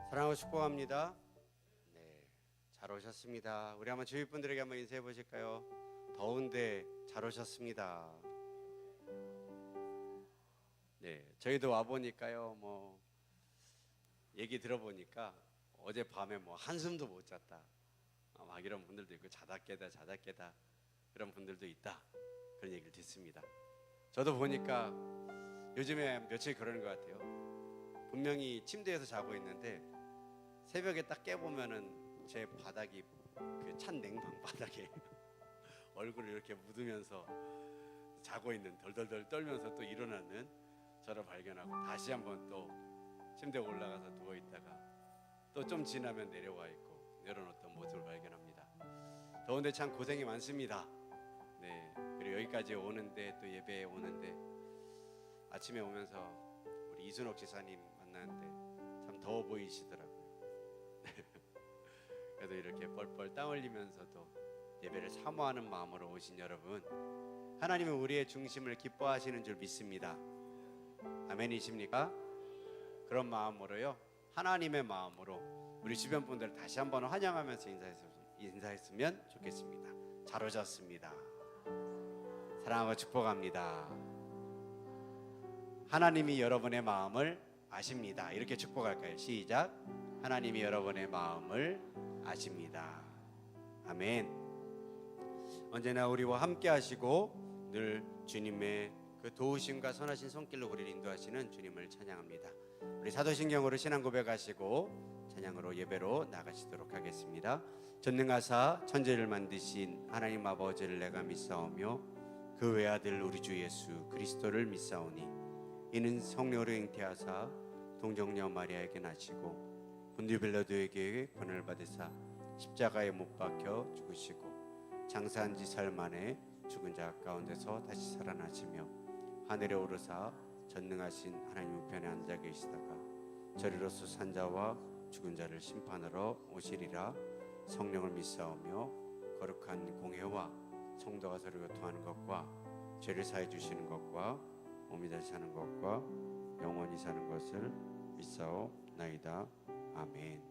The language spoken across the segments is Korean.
사랑하고 축복합니다. 네, 잘 오셨습니다. 우리 한번 주위 분들에게 한번 인사해 보실까요? 더운데 잘 오셨습니다. 네, 저희도 와 보니까요, 뭐 얘기 들어보니까 어젯밤에 뭐 한숨도 못 잤다, 막 이런 분들도 있고 자다 깨다 그런 분들도 있다, 그런 얘기를 듣습니다. 저도 보니까 요즘에 며칠 그러는 것 같아요. 분명히 침대에서 자고 있는데 새벽에 딱 깨보면은 제 바닥이 그 찬 냉방 바닥에 얼굴을 이렇게 묻으면서 자고 있는, 덜덜덜 떨면서 또 일어나는 저를 발견하고 다시 한번 또 침대에 올라가서 누워 있다가 또 좀 지나면 내려와 있고 내려놓던 모습을 발견합니다. 더운데 참 고생이 많습니다. 네, 그리고 여기까지 오는데 또 예배에 오는데 아침에 오면서 우리 이순옥 지사님 만났는데 참 더워 보이시더라고요. 그래도 이렇게 뻘뻘 땀 흘리면서도 예배를 사모하는 마음으로 오신 여러분, 하나님은 우리의 중심을 기뻐하시는 줄 믿습니다. 아멘이십니까? 그런 마음으로요, 하나님의 마음으로 우리 주변 분들 다시 한번 환영하면서 인사했으면 좋겠습니다. 잘 오셨습니다. 사랑하고 축복합니다. 하나님이 여러분의 마음을 아십니다. 이렇게 축복할까요? 시작. 하나님이 여러분의 마음을 아십니다. 아멘. 언제나 우리와 함께 하시고 늘 주님의 그 도우심과 선하신 손길로 우리를 인도하시는 주님을 찬양합니다. 우리 사도신경으로 신앙 고백하시고 찬양으로 예배로 나가시도록 하겠습니다. 전능하사 천지를 만드신 하나님 아버지를 내가 믿사오며 그 외아들 우리 주 예수 그리스도를 믿사오니 이는 성령으로 잉태하사 동정녀 마리아에게 나시고 본디오 빌라도에게 권을 받으사 십자가에 못 박혀 죽으시고 장사한 지 사흘 만에 죽은 자 가운데서 다시 살아나시며 하늘에 오르사 전능하신 하나님 우편에 앉아 계시다가 저리로서 산 자와 죽은 자를 심판하러 오시리라. 성령을 믿사오며 거룩한 공회와 성도가 서로 교통하는 것과 죄를 사해 주시는 것과 몸이 다시 사는 것과 영원히 사는 것을 믿사오나이다. 아멘.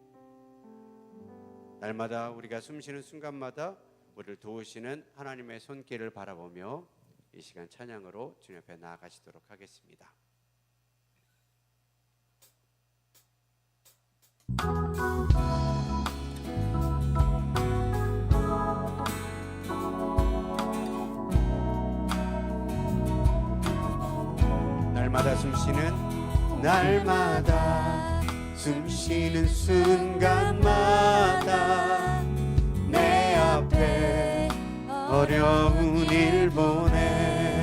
날마다 우리가 숨쉬는 순간마다 우리를 도우시는 하나님의 손길을 바라보며 이 시간 찬양으로 주님 앞에 나아가시도록 하겠습니다. 날마다 숨쉬는 순간마다 내 앞에 어려운 일 보내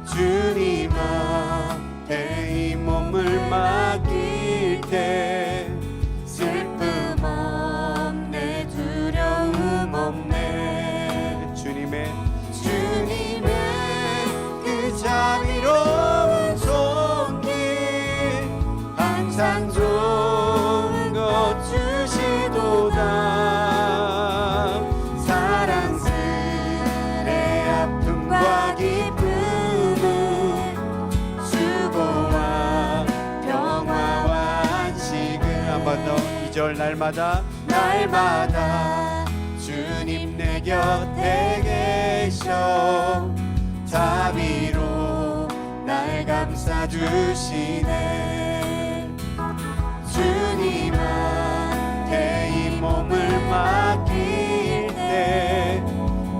주님 앞에 이 몸을 맡길 때 슬픔 없네 두려움 없네 주님의 그 자비로운 손길 항상 좋은 것 주시도다. 사랑스레 아픔과 기쁨은 수고와 평화와 안식은 한 번 더 2절 날마다 주님 내 곁에 계셔 자비로 날 감싸주시네 주님한테 이 몸을 맡길 때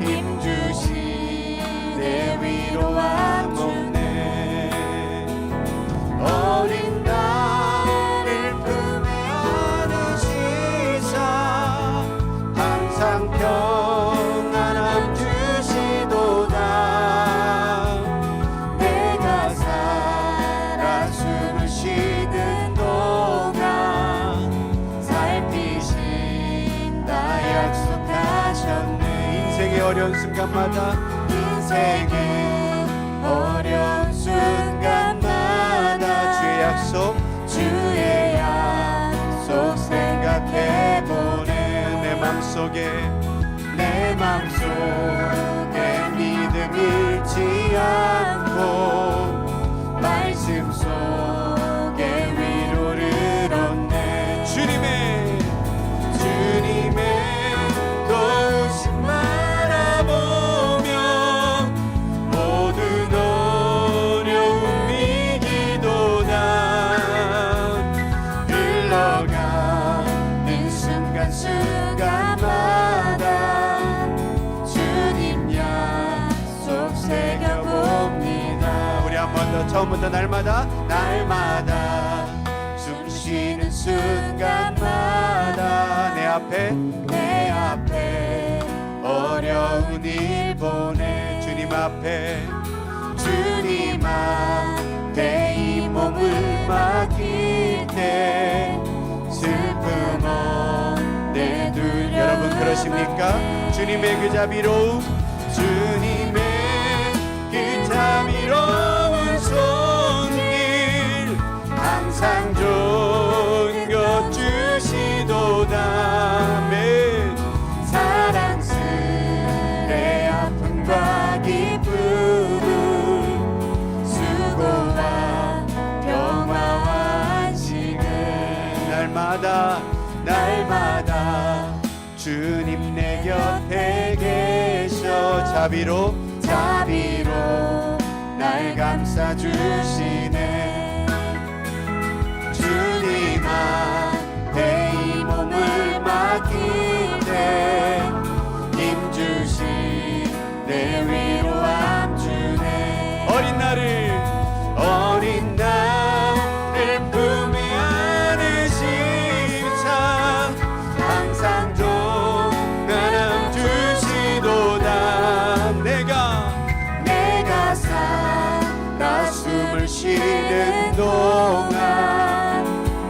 힘주시네 위로함 없네 어린 나를 품에 안으시사 항상 평안함 주시도다 내가 살아 숨을 쉬는 동안 살피신다 약속하셨네 인생의 어려운 순간마다 주의 약속 생각해보네 내 맘속에 믿음 잃지 않고 말씀 속에 위로를 얻네 처음부터 날마다 숨 쉬는 순간마다 내 앞에 어려운 일 보내 주님 앞에 이 몸을 맡길 때 슬픔 없네 둘 여러분 그러십니까? 주님의 그 자비로운 손길 항상 좋은 것 주시도다 아멘. 사랑스레 아픔과 기쁨을 수고와 평화와 안식을 날마다 주님 내 곁에 계셔 자비로 날 감싸주시네 주님한테 이 몸을 맡길 때 힘주신 내 위로함 주네 어린 나를 품에 안으신 참 항상 평안함 주시도다 내가 살아 숨을 쉬는 동안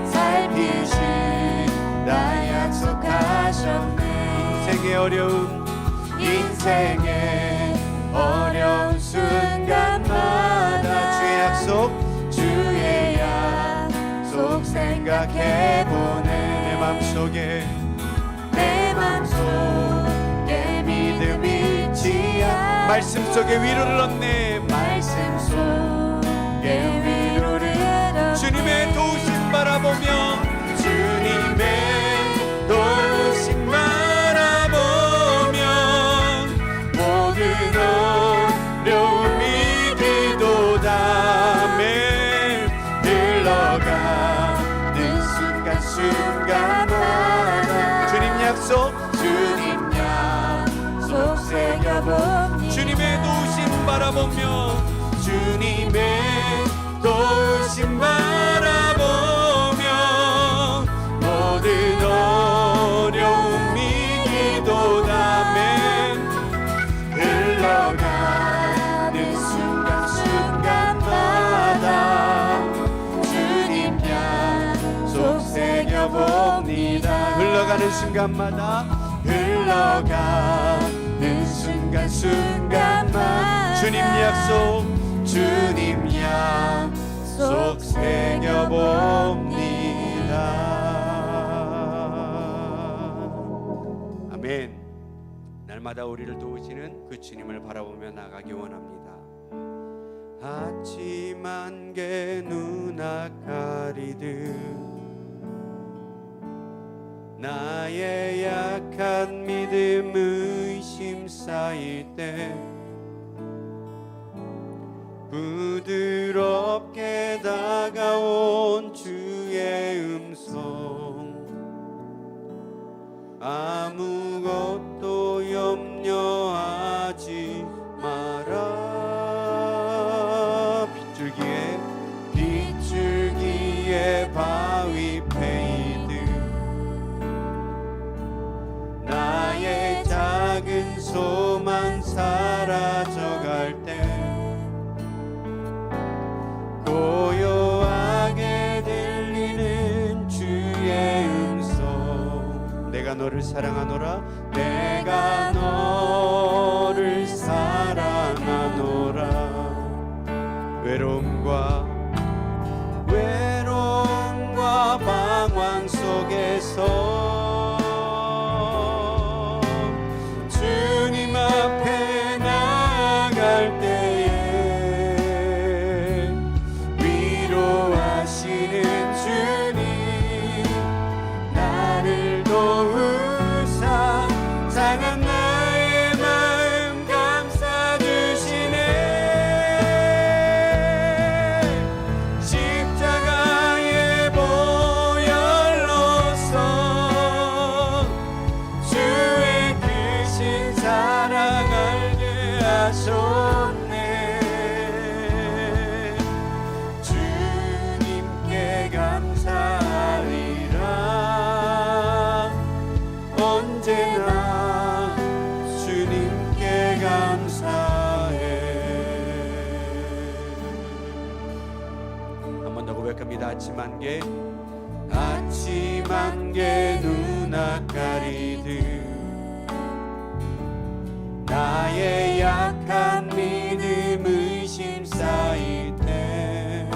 살피시다 약속하셨네 인생의 어려운 순간마다 주의 약속 생각해보네 내 맘속에 믿음이 있지 말씀 속에 위로를 얻네 주님의 도우심 바라보며 모든 어려움이 기도다 흘러가는 순간마다 주님 약속 새겨봅니다 주님의 도우심 바라보며 모든 어려움이 기도다 흘러가는 순간마다 주님 약속 새겨봅니다 흘러가는 순간마다 주님 약속 새겨봅니다 아멘. 날마다 우리를 도우시는 그 주님을 바라보며 나가기 원합니다. 아침 안개 눈악 가리듯 나의 약한 믿음 의심 쌓일 때 부드럽게 다가온 주의 음성 아무것도 염려하지 마라 빗줄기에 바위 패이듯 나의 작은 소망 사라져갈 때 고요하게 들리는 주의 음성 내가 너를 사랑하노라 내가 너를 사랑하노라 외로움과 방황 속에서 주님 앞에 나갈 때에 위로하시는 주님 나를 도우사 아침 안개 아침 안개 눈앞 가리듯 나의 약한 믿음 의심 쌓일 때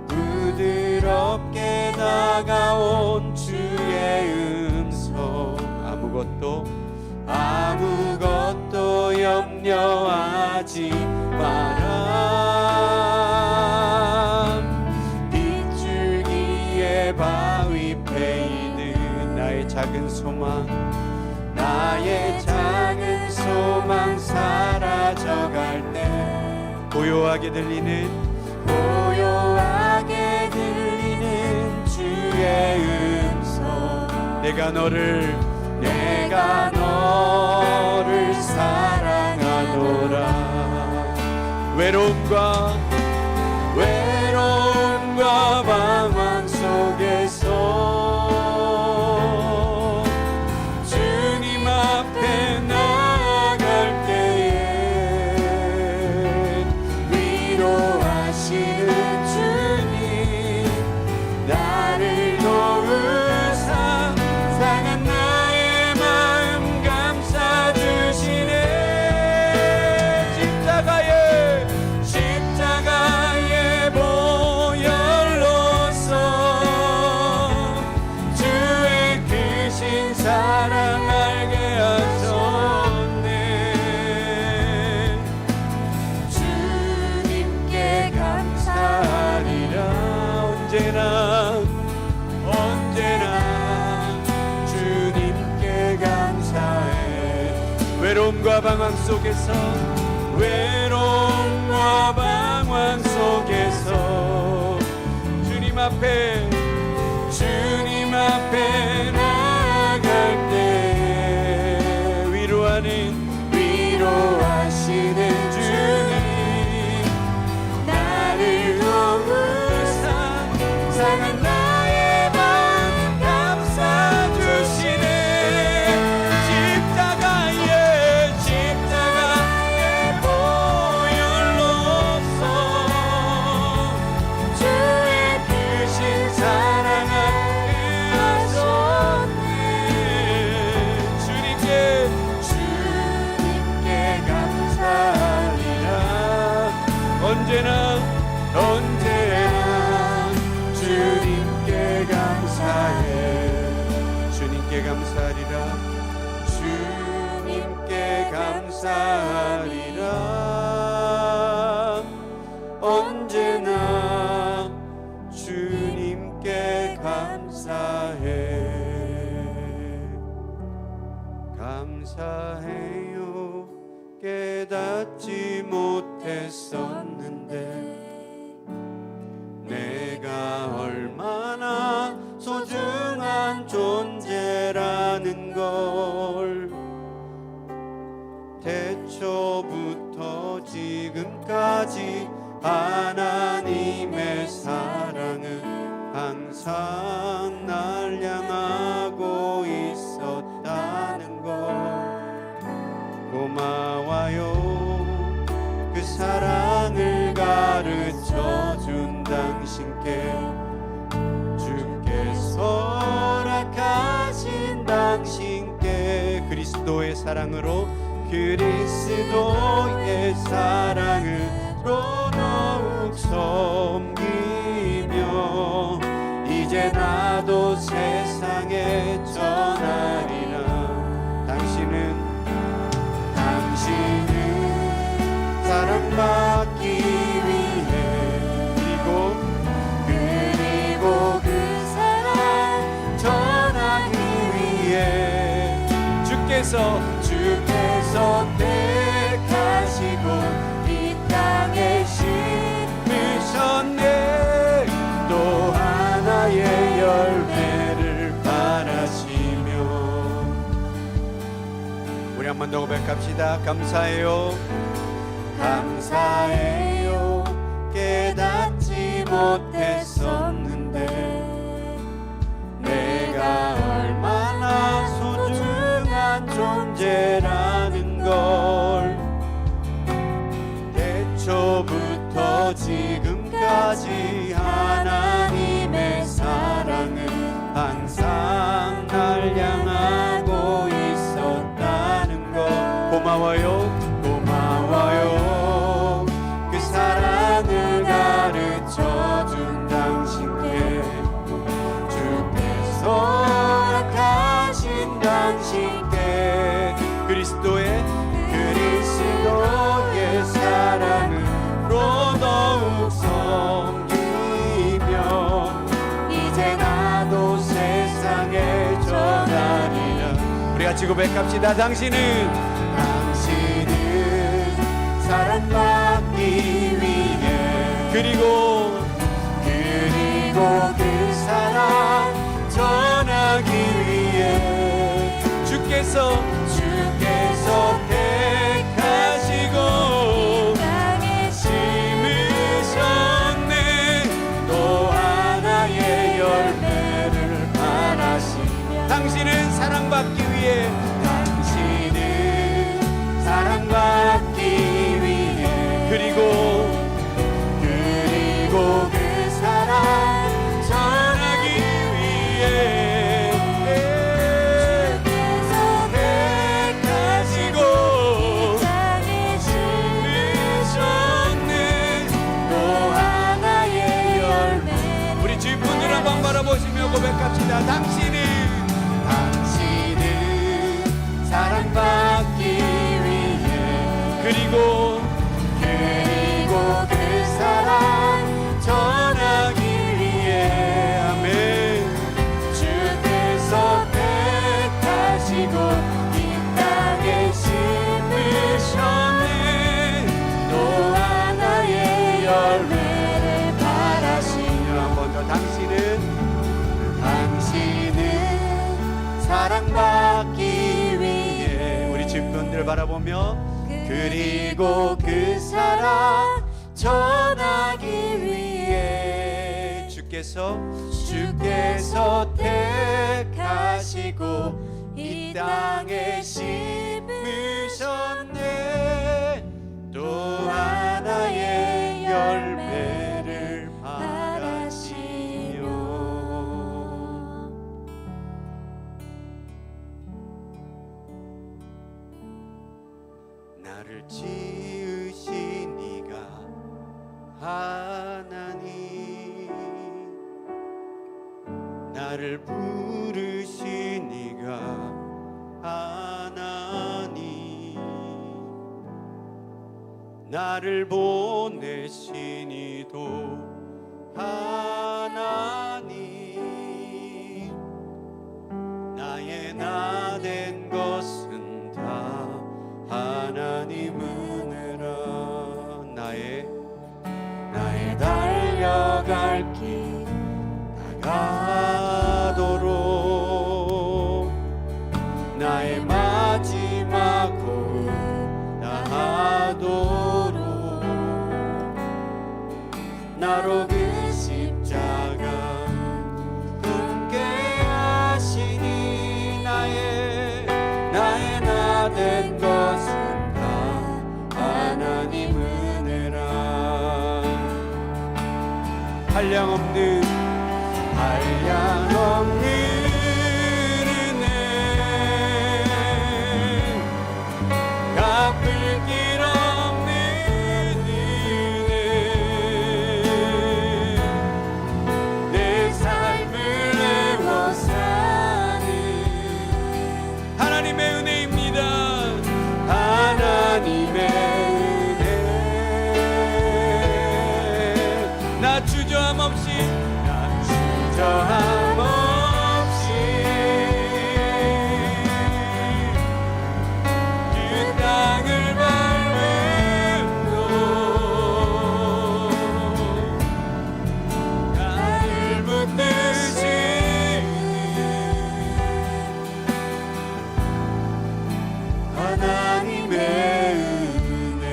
부드럽게 다가온 주의 음성 아무것도 염려하지 마라. 빗줄기에 바위 패이듯 나의 작은 소망 사라져갈 때 고요하게 들리는 주의 음성 내가 너를 사랑하노라. 외로움과 방황 속에서 주님 앞에 나아갈 때에 위로하시는 주님 나를 도우사 상한 나의 마음 감싸주시네. 십자가의 보혈로서 주의 크신 사랑 알게 하셨네. 주님께 감사하리라. 언제나 주님께 감사해. 외로움과 방황 속에서 주님 앞에 나아갈 때 위로하시는 주님 나를 도우사 상한 나의 마음 감싸주시네. 십자가의 보혈로서 주의 크신 사랑 알게 하셨네. 주님께 감사하리라. 언제나 주님께 감사해. 주님께 감사하리라. 언제나 주님께 감사해. 감사해요. 깨닫지 못했었는데 내가 얼마나 소중한 존재라는 걸 태초부터 지금까지 하나님의 사랑은 항상 날 향하고 있었다는 걸 고마워요. 그 사랑을 가르쳐준 당신께 주께서 허락하신 당신께 그리스도의 사랑으로 더욱 섬기며 이제 나도 세상에 전하리라. 당신은 사랑받기 위해 그리고 그 사랑 전하기 위해 주께서 택하시고 이 땅에 심으셨네. 또 하나의 열매를 바라시며 우리 한 번 더 고백합시다. 감사해요. 깨닫지 못했었는데 내가 얼마나 소중한 존재라는 걸 태초부터 지금까지 같이 고백합시다. 당신은 사랑받기 위해 그리고 그 사랑 전하기 위해 주께서 택하시고 땅에 심으셨네. 또 하나의 열매를 바라시며 당신은 사랑받기 위해 당신은 사랑받기 위해 그리고 그 사랑 전하기 위해 주께서 택하시고 땅에 심으셨네. 또 하나의 열매. 우리 주위 분들 한번 바라보시며 고백합시다. 당신은 사랑받기 위해 그리고 그 사랑 전하기 위해 아멘. 주께서 택하시고 이 땅에 심으셨네. 또 하나의 열매를 바라시며 한 번 더 당신은 사랑받기 위해 우리 주위 분들 바라보며 그리고 그 사랑 전하기 위해 주께서 택하시고 이 땅에 심으셨네. 또 하나의 열매를 바라시며 나를 지으신 이가 하나님, 나를 부르신 이가 하나님, 나를 보내신 이도 하나님, 나의 나 된 것은 다 하나님 은혜라. 나의 달려갈 길 나가도록 나의 마지막 고을 다하도록 나로 그 십자가 함께 하시니 나의 나 된 것은 다 하나님 은혜라. 한량없는 은혜 갚을 길 없는 은혜 내 삶을 애워사는 하나님의 은혜입니다. 하나님의 은혜 나 주저함 없이 주저함 없이 그 땅을 밟음으로 나를 붙드시는 하나님의 은혜.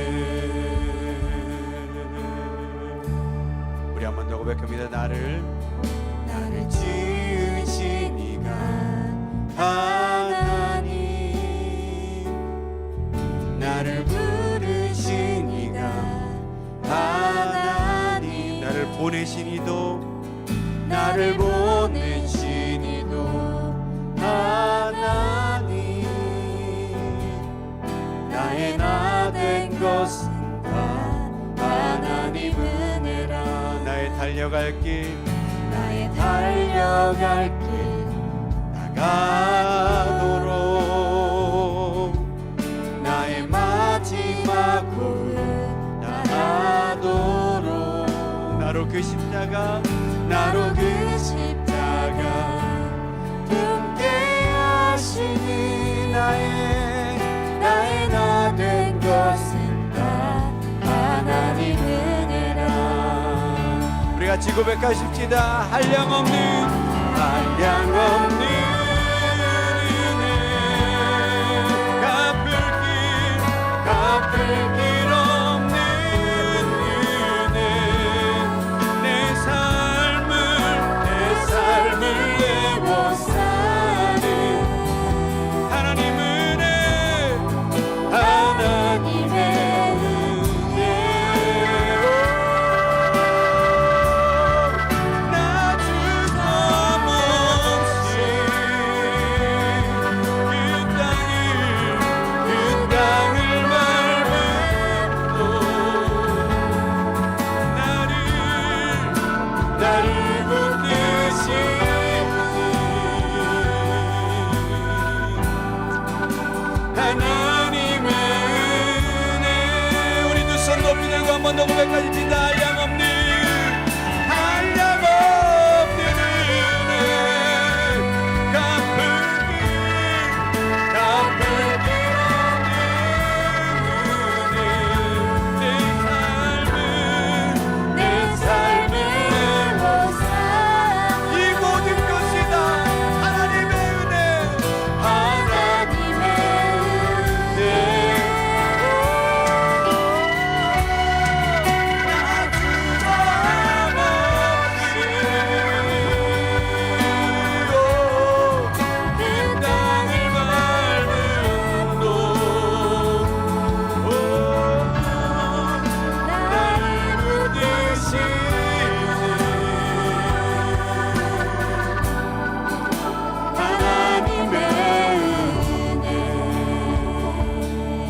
우리 한 번 더 고백합니다. 나를 지으신 이가 하나님, 나를 부르신 이가 하나님, 나를 보내신 이도 나를 보내신 이도 하나님, 나의 나 된 것은 다 하나님 은혜라. 나의 달려갈 길 나의 달려갈 길 나가도록 나의 마지막 고을 다하도록 나로 그 십자가 나로 그 십자가 함께 하시는 나의 나 된 것은 다 하나님 은혜라. 우리 같이 고백하십시다. 한량없는 은혜, 갚을 길 없는 은혜, 내 삶을 내고 사는 하나님 은혜, 하나님의 은혜. 나 주섬없이 그 땅을 밟음도 나를 붙드시니 하나님의 은혜. 우리 두 손 높이 들고 한 번 더 고백하십시다. 한량없는 은혜, 갚을 길 없는 은혜, 내 삶을 내고 사는 이 모든 것이 다 하나님의 은혜, 하나님의 은혜.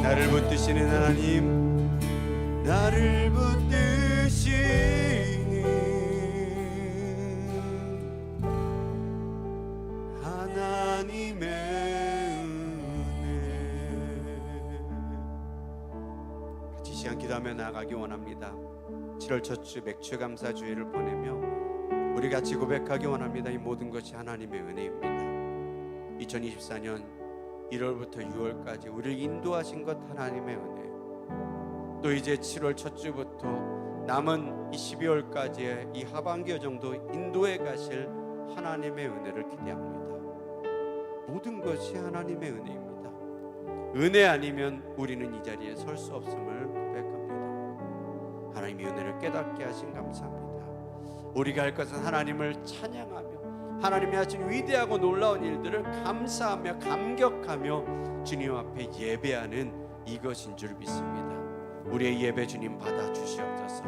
나를 붙드시는 하나님, 나를 붙드시는 하나님의 은혜. 같이 이 시간 기도하며 나아가기 원합니다. 7월 첫 주 맥주 감사 주일을 보내며 우리 같이 고백하기 원합니다. 이 모든 것이 하나님의 은혜입니다. 2024년 1월부터 6월까지 우리를 인도하신 것 하나님의 은혜, 또 이제 7월 첫 주부터 남은 이 12월까지의 이 하반기 정도 인도해 가실 하나님의 은혜를 기대합니다. 모든 것이 하나님의 은혜입니다. 은혜 아니면 우리는 이 자리에 설 수 없음을 고백합니다. 하나님의 은혜를 깨닫게 하신 감사합니다. 우리가 할 것은 하나님을 찬양하며 하나님이 하신 위대하고 놀라운 일들을 감사하며 감격하며 주님 앞에 예배하는 이것인 줄 믿습니다. 우리의 예배 주님 받아 주시옵소서.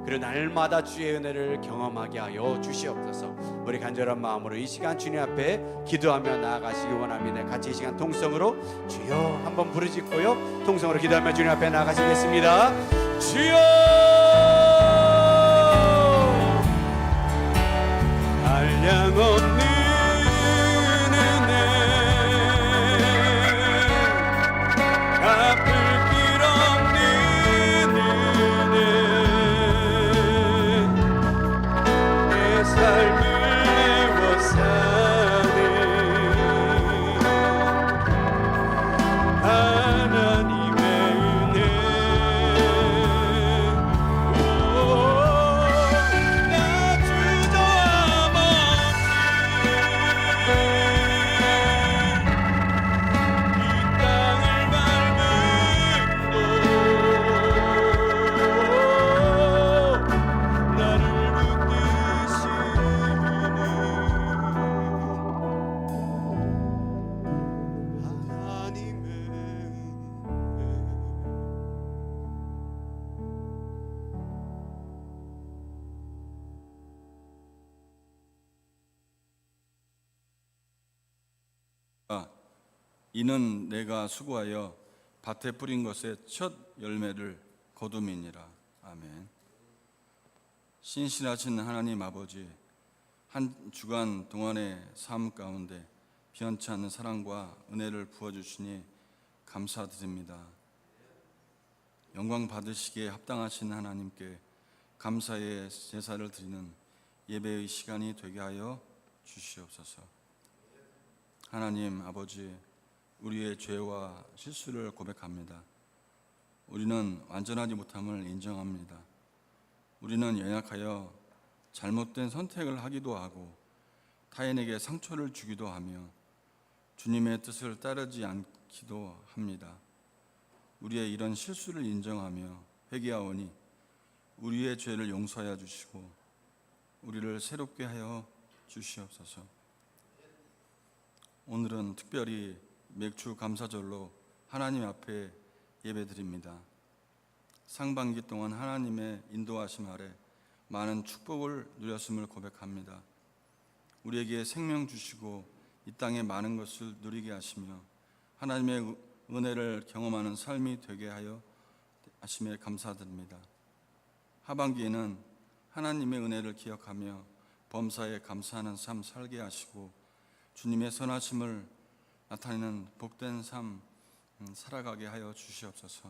그리고 날마다 주의 은혜를 경험하게 하여 주시옵소서. 우리 간절한 마음으로 이 시간 주님 앞에 기도하며 나아가시기 원합니다. 같이 이 시간 통성으로 주여 한번 부르짖고요, 통성으로 기도하며 주님 앞에 나아가시겠습니다. 주여, 한량없는 은혜, 갚을 길 없는 은혜, 내 삶을 내워 사는 하나님의 은혜. 나 주저함 이는 내가 수고하여 밭에 뿌린 것의 첫 열매를 거둠이니라. 아멘. 신실하신 하나님 아버지, 한 주간 동안의 삶 가운데 변치 않는 사랑과 은혜를 부어주시니 감사드립니다. 영광 받으시기에 합당하신 하나님께 감사의 제사를 드리는 예배의 시간이 되게 하여 주시옵소서. 하나님 아버지, 우리의 죄와 실수를 고백합니다. 우리는 완전하지 못함을 인정합니다. 우리는 연약하여 잘못된 선택을 하기도 하고 타인에게 상처를 주기도 하며 주님의 뜻을 따르지 않기도 합니다. 우리의 이런 실수를 인정하며 회개하오니 우리의 죄를 용서하여 주시고 우리를 새롭게 하여 주시옵소서. 오늘은 특별히 맥주 감사절로 하나님 앞에 예배드립니다. 상반기 동안 하나님의 인도하심 아래 많은 축복을 누렸음을 고백합니다. 우리에게 생명 주시고 이 땅에 많은 것을 누리게 하시며 하나님의 은혜를 경험하는 삶이 되게 하여 하심에 감사드립니다. 하반기에는 하나님의 은혜를 기억하며 범사에 감사하는 삶 살게 하시고 주님의 선하심을 나타내는 복된 삶 살아가게 하여 주시옵소서.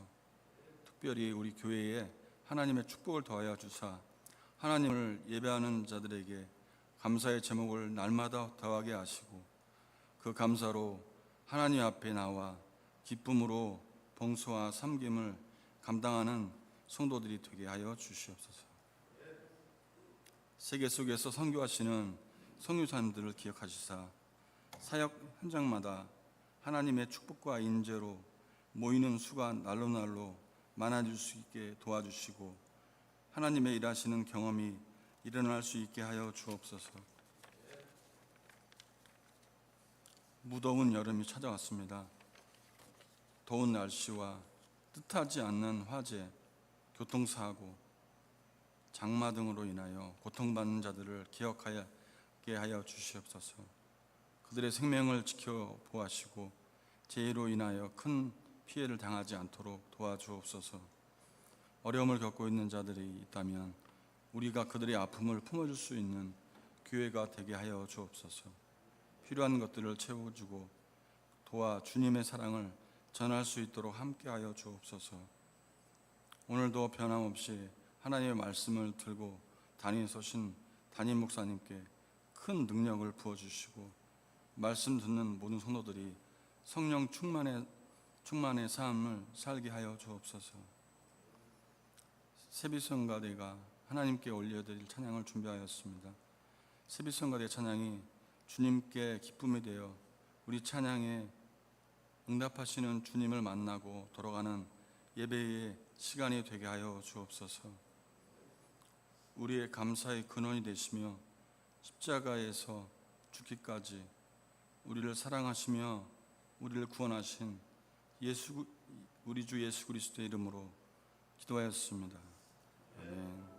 특별히 우리 교회에 하나님의 축복을 더하여 주사 하나님을 예배하는 자들에게 감사의 제목을 날마다 더하게 하시고 그 감사로 하나님 앞에 나와 기쁨으로 봉사와 섬김을 감당하는 성도들이 되게 하여 주시옵소서. 세계 속에서 선교하시는 선교사님들을 기억하시사 사역 현장마다 하나님의 축복과 인재로 모이는 수가 날로 많아질 수 있게 도와주시고 하나님의 일하시는 경험이 일어날 수 있게 하여 주옵소서. 무더운 여름이 찾아왔습니다. 더운 날씨와 뜻하지 않는 화재, 교통사고, 장마 등으로 인하여 고통받는 자들을 기억하게 하여 주시옵소서. 그들의 생명을 지켜 보호하시고 재해로 인하여 큰 피해를 당하지 않도록 도와주옵소서. 어려움을 겪고 있는 자들이 있다면 우리가 그들의 아픔을 품어줄 수 있는 교회가 되게 하여 주옵소서. 필요한 것들을 채워주고 도와 주님의 사랑을 전할 수 있도록 함께하여 주옵소서. 오늘도 변함없이 하나님의 말씀을 들고 단위에 서신 담임 목사님께 큰 능력을 부어주시고 말씀 듣는 모든 성도들이 성령 충만의 삶을 살게 하여 주옵소서. 세비성가대가 하나님께 올려드릴 찬양을 준비하였습니다. 세비성가대 찬양이 주님께 기쁨이 되어 우리 찬양에 응답하시는 주님을 만나고 돌아가는 예배의 시간이 되게 하여 주옵소서. 우리의 감사의 근원이 되시며 십자가에서 죽기까지 우리를 사랑하시며 우리를 구원하신 우리 주 예수 그리스도의 이름으로 기도하였습니다. 아멘.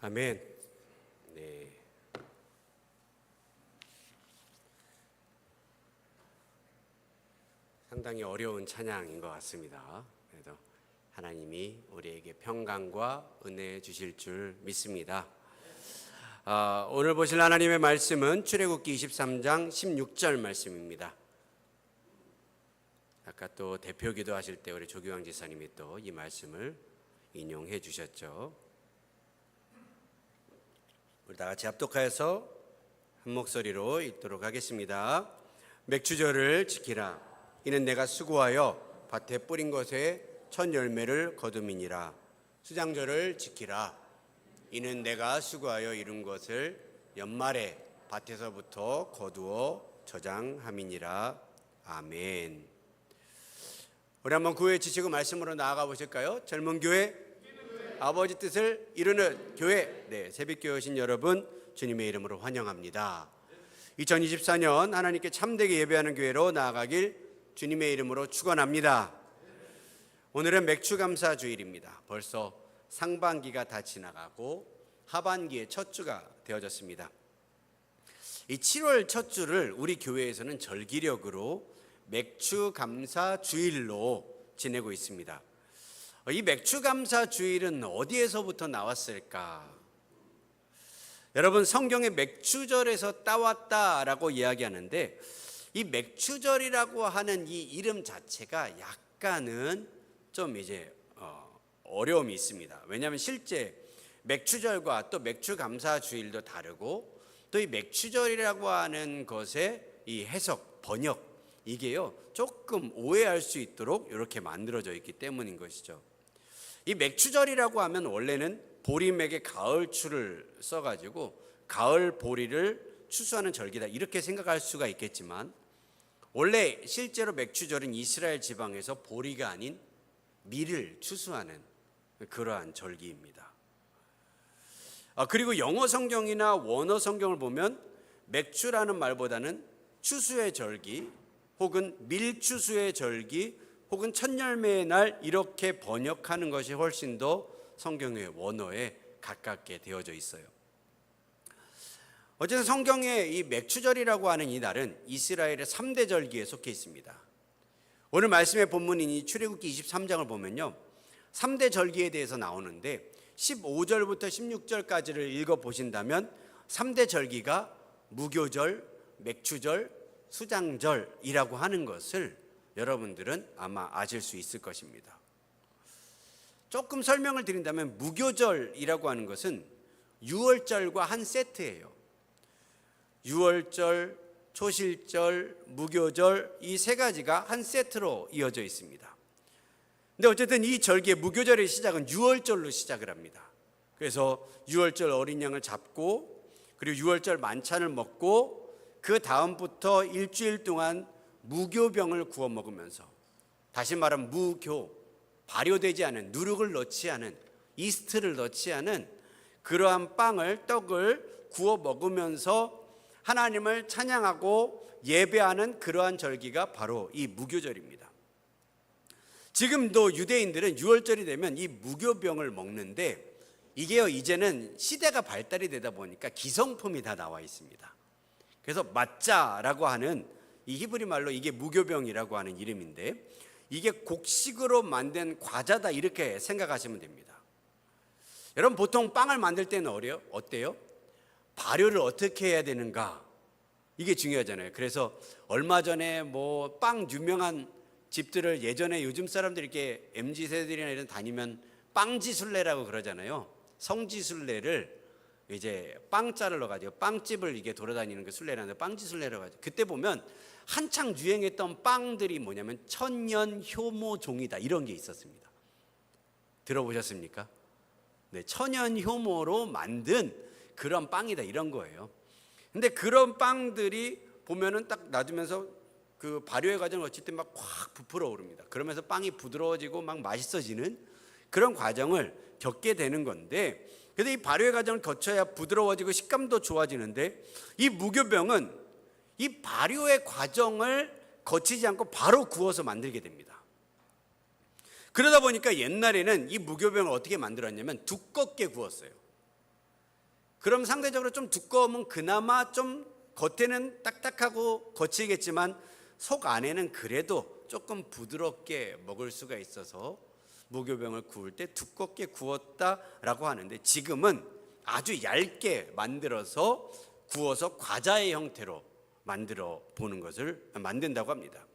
아멘. 네. 상당히 어려운 찬양인 것 같습니다. 그래도 하나님이 우리에게 평강과 은혜 주실 줄 믿습니다. 오늘 보실 하나님의 말씀은 출애굽기 23장 16절 말씀입니다. 아까 또 대표 기도하실 때 우리 조규왕 지사님이 또 이 말씀을 인용해 주셨죠. 우리 다 같이 합독하여서 한 목소리로 읽도록 하겠습니다. 맥추절을 지키라. 이는 내가 수고하여 밭에 뿌린 것에 첫 열매를 거둠이니라. 수장절을 지키라. 이는 내가 수고하여 이룬 것을 연말에 밭에서부터 거두어 저장함이니라. 아멘. 우리 한번 구호에 지치고 말씀으로 나아가 보실까요? 젊은 교회, 아버지 뜻을 이루는 교회. 네, 새벽교회 오신 여러분 주님의 이름으로 환영합니다. 2024년 하나님께 참되게 예배하는 교회로 나아가길 주님의 이름으로 축원합니다. 오늘은 맥추감사 주일입니다. 벌써 상반기가 다 지나가고 하반기의 첫 주가 되어졌습니다. 이 7월 첫 주를 우리 교회에서는 절기력으로 맥추감사 주일로 지내고 있습니다. 이 맥추감사 주일은 어디에서부터 나왔을까? 여러분, 성경의 맥추절에서 따왔다라고 이야기하는데 이 맥추절이라고 하는 이 이름 자체가 약간은 좀 이제 어려움이 있습니다. 왜냐하면 실제 맥추절과 또 맥추감사 주일도 다르고 또 이 맥추절이라고 하는 것의 이 해석, 번역 이게요 조금 오해할 수 있도록 이렇게 만들어져 있기 때문인 것이죠. 이 맥추절이라고 하면 원래는 보림에게 가을추를 써가지고 가을 보리를 추수하는 절기다 이렇게 생각할 수가 있겠지만 원래 실제로 맥추절은 이스라엘 지방에서 보리가 아닌 밀을 추수하는 그러한 절기입니다. 그리고 영어 성경이나 원어 성경을 보면 맥추라는 말보다는 추수의 절기 혹은 밀추수의 절기 혹은 첫 열매의 날 이렇게 번역하는 것이 훨씬 더 성경의 원어에 가깝게 되어져 있어요. 어쨌든 성경의 이 맥추절이라고 하는 이 날은 이스라엘의 3대 절기에 속해 있습니다. 오늘 말씀의 본문인 이 출애굽기 23장을 보면요 3대 절기에 대해서 나오는데 15절부터 16절까지를 읽어보신다면 3대 절기가 무교절, 맥추절, 수장절이라고 하는 것을 여러분들은 아마 아실 수 있을 것입니다. 조금 설명을 드린다면 무교절이라고 하는 것은 유월절과 한 세트예요. 유월절, 초실절, 무교절 이 세 가지가 한 세트로 이어져 있습니다. 근데 어쨌든 이 절기의 무교절의 시작은 유월절로 시작을 합니다. 그래서 유월절 어린 양을 잡고 그리고 유월절 만찬을 먹고 그 다음부터 일주일 동안 무교병을 구워 먹으면서 다시 말하면 무교, 발효되지 않은 누룩을 넣지 않은 이스트를 넣지 않은 그러한 떡을 구워 먹으면서 하나님을 찬양하고 예배하는 그러한 절기가 바로 이 무교절입니다. 지금도 유대인들은 유월절이 되면 이 무교병을 먹는데 이게요 이제는 시대가 발달이 되다 보니까 기성품이 다 나와 있습니다. 그래서 마짜라고 하는 이 히브리 말로 이게 무교병이라고 하는 이름인데 이게 곡식으로 만든 과자다 이렇게 생각하시면 됩니다. 여러분 보통 빵을 만들 때는 어때요? 발효를 어떻게 해야 되는가 이게 중요하잖아요. 그래서 얼마 전에 뭐 빵 유명한 집들을 예전에 요즘 사람들이 이렇게 MZ세대들이나 이런 다니면 빵지순례라고 그러잖아요. 성지순례를 이제 빵자를 넣어가지고 빵집을 이게 돌아다니는 그 순례라는데 빵지순례라고 하죠. 그때 보면 한창 유행했던 빵들이 뭐냐면 천년 효모종이다 이런 게 있었습니다. 들어보셨습니까? 네, 천연 효모로 만든 그런 빵이다 이런 거예요. 근데 그런 빵들이 보면은 딱 놔두면서 그 발효의 과정을 거칠 때 막 확 부풀어 오릅니다. 그러면서 빵이 부드러워지고 막 맛있어지는 그런 과정을 겪게 되는 건데, 근데 이 발효의 과정을 거쳐야 부드러워지고 식감도 좋아지는데 이 무교병은 이 발효의 과정을 거치지 않고 바로 구워서 만들게 됩니다. 그러다 보니까 옛날에는 이 무교병을 어떻게 만들었냐면 두껍게 구웠어요. 그럼 상대적으로 좀 두꺼우면 그나마 좀 겉에는 딱딱하고 거치겠지만 속 안에는 그래도 조금 부드럽게 먹을 수가 있어서 무교병을 구울 때 두껍게 구웠다라고 하는데, 지금은 아주 얇게 만들어서 구워서 과자의 형태로 만든다고 합니다.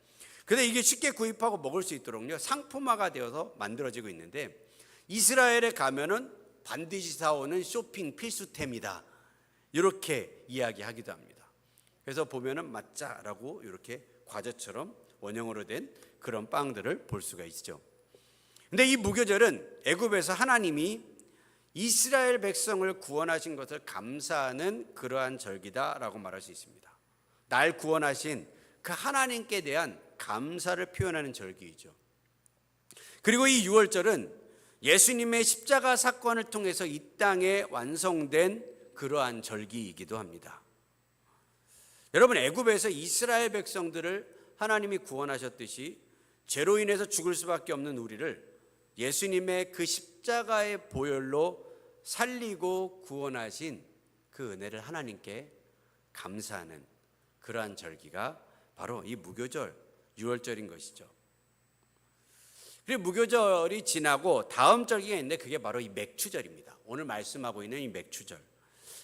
그런데 이게 쉽게 구입하고 먹을 수 있도록요, 상품화가 되어서 만들어지고 있는데, 이스라엘에 가면은 반드시 사오는 쇼핑 필수템이다, 이렇게 이야기하기도 합니다. 그래서 보면은 마짜라고 이렇게 과자처럼 원형으로 된 그런 빵들을 볼 수가 있죠. 근데 이 무교절은 애굽에서 하나님이 이스라엘 백성을 구원하신 것을 감사하는 그러한 절기다라고 말할 수 있습니다. 날 구원하신 그 하나님께 대한 감사를 표현하는 절기이죠. 그리고 이 유월절은 예수님의 십자가 사건을 통해서 이 땅에 완성된 그러한 절기이기도 합니다. 여러분, 애굽에서 이스라엘 백성들을 하나님이 구원하셨듯이 죄로 인해서 죽을 수밖에 없는 우리를 예수님의 그 십자가의 보혈로 살리고 구원하신 그 은혜를 하나님께 감사하는 그러한 절기가 바로 이 무교절, 유월절인 것이죠. 그리고 무교절이 지나고 다음 절기가 있는데, 그게 바로 이 맥추절입니다. 오늘 말씀하고 있는 이 맥추절.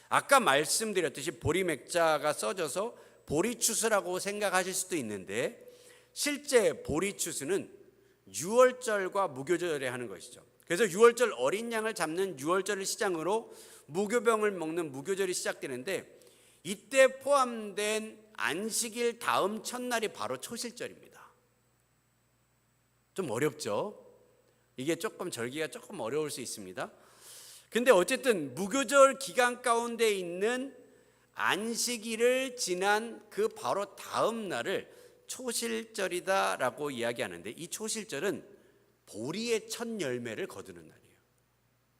아까 말씀드렸듯이 보리맥자가 써져서 보리추수라고 생각하실 수도 있는데, 실제 보리추수는 유월절과 무교절에 하는 것이죠. 그래서 유월절 어린 양을 잡는 유월절을 시작으로 무교병을 먹는 무교절이 시작되는데, 이때 포함된 안식일 다음 첫날이 바로 초실절입니다. 좀 어렵죠? 이게 조금 절기가 조금 어려울 수 있습니다. 근데 어쨌든 무교절 기간 가운데 있는 안식일을 지난 그 바로 다음 날을 초실절이다라고 이야기하는데, 이 초실절은 보리의 첫 열매를 거두는 날이에요.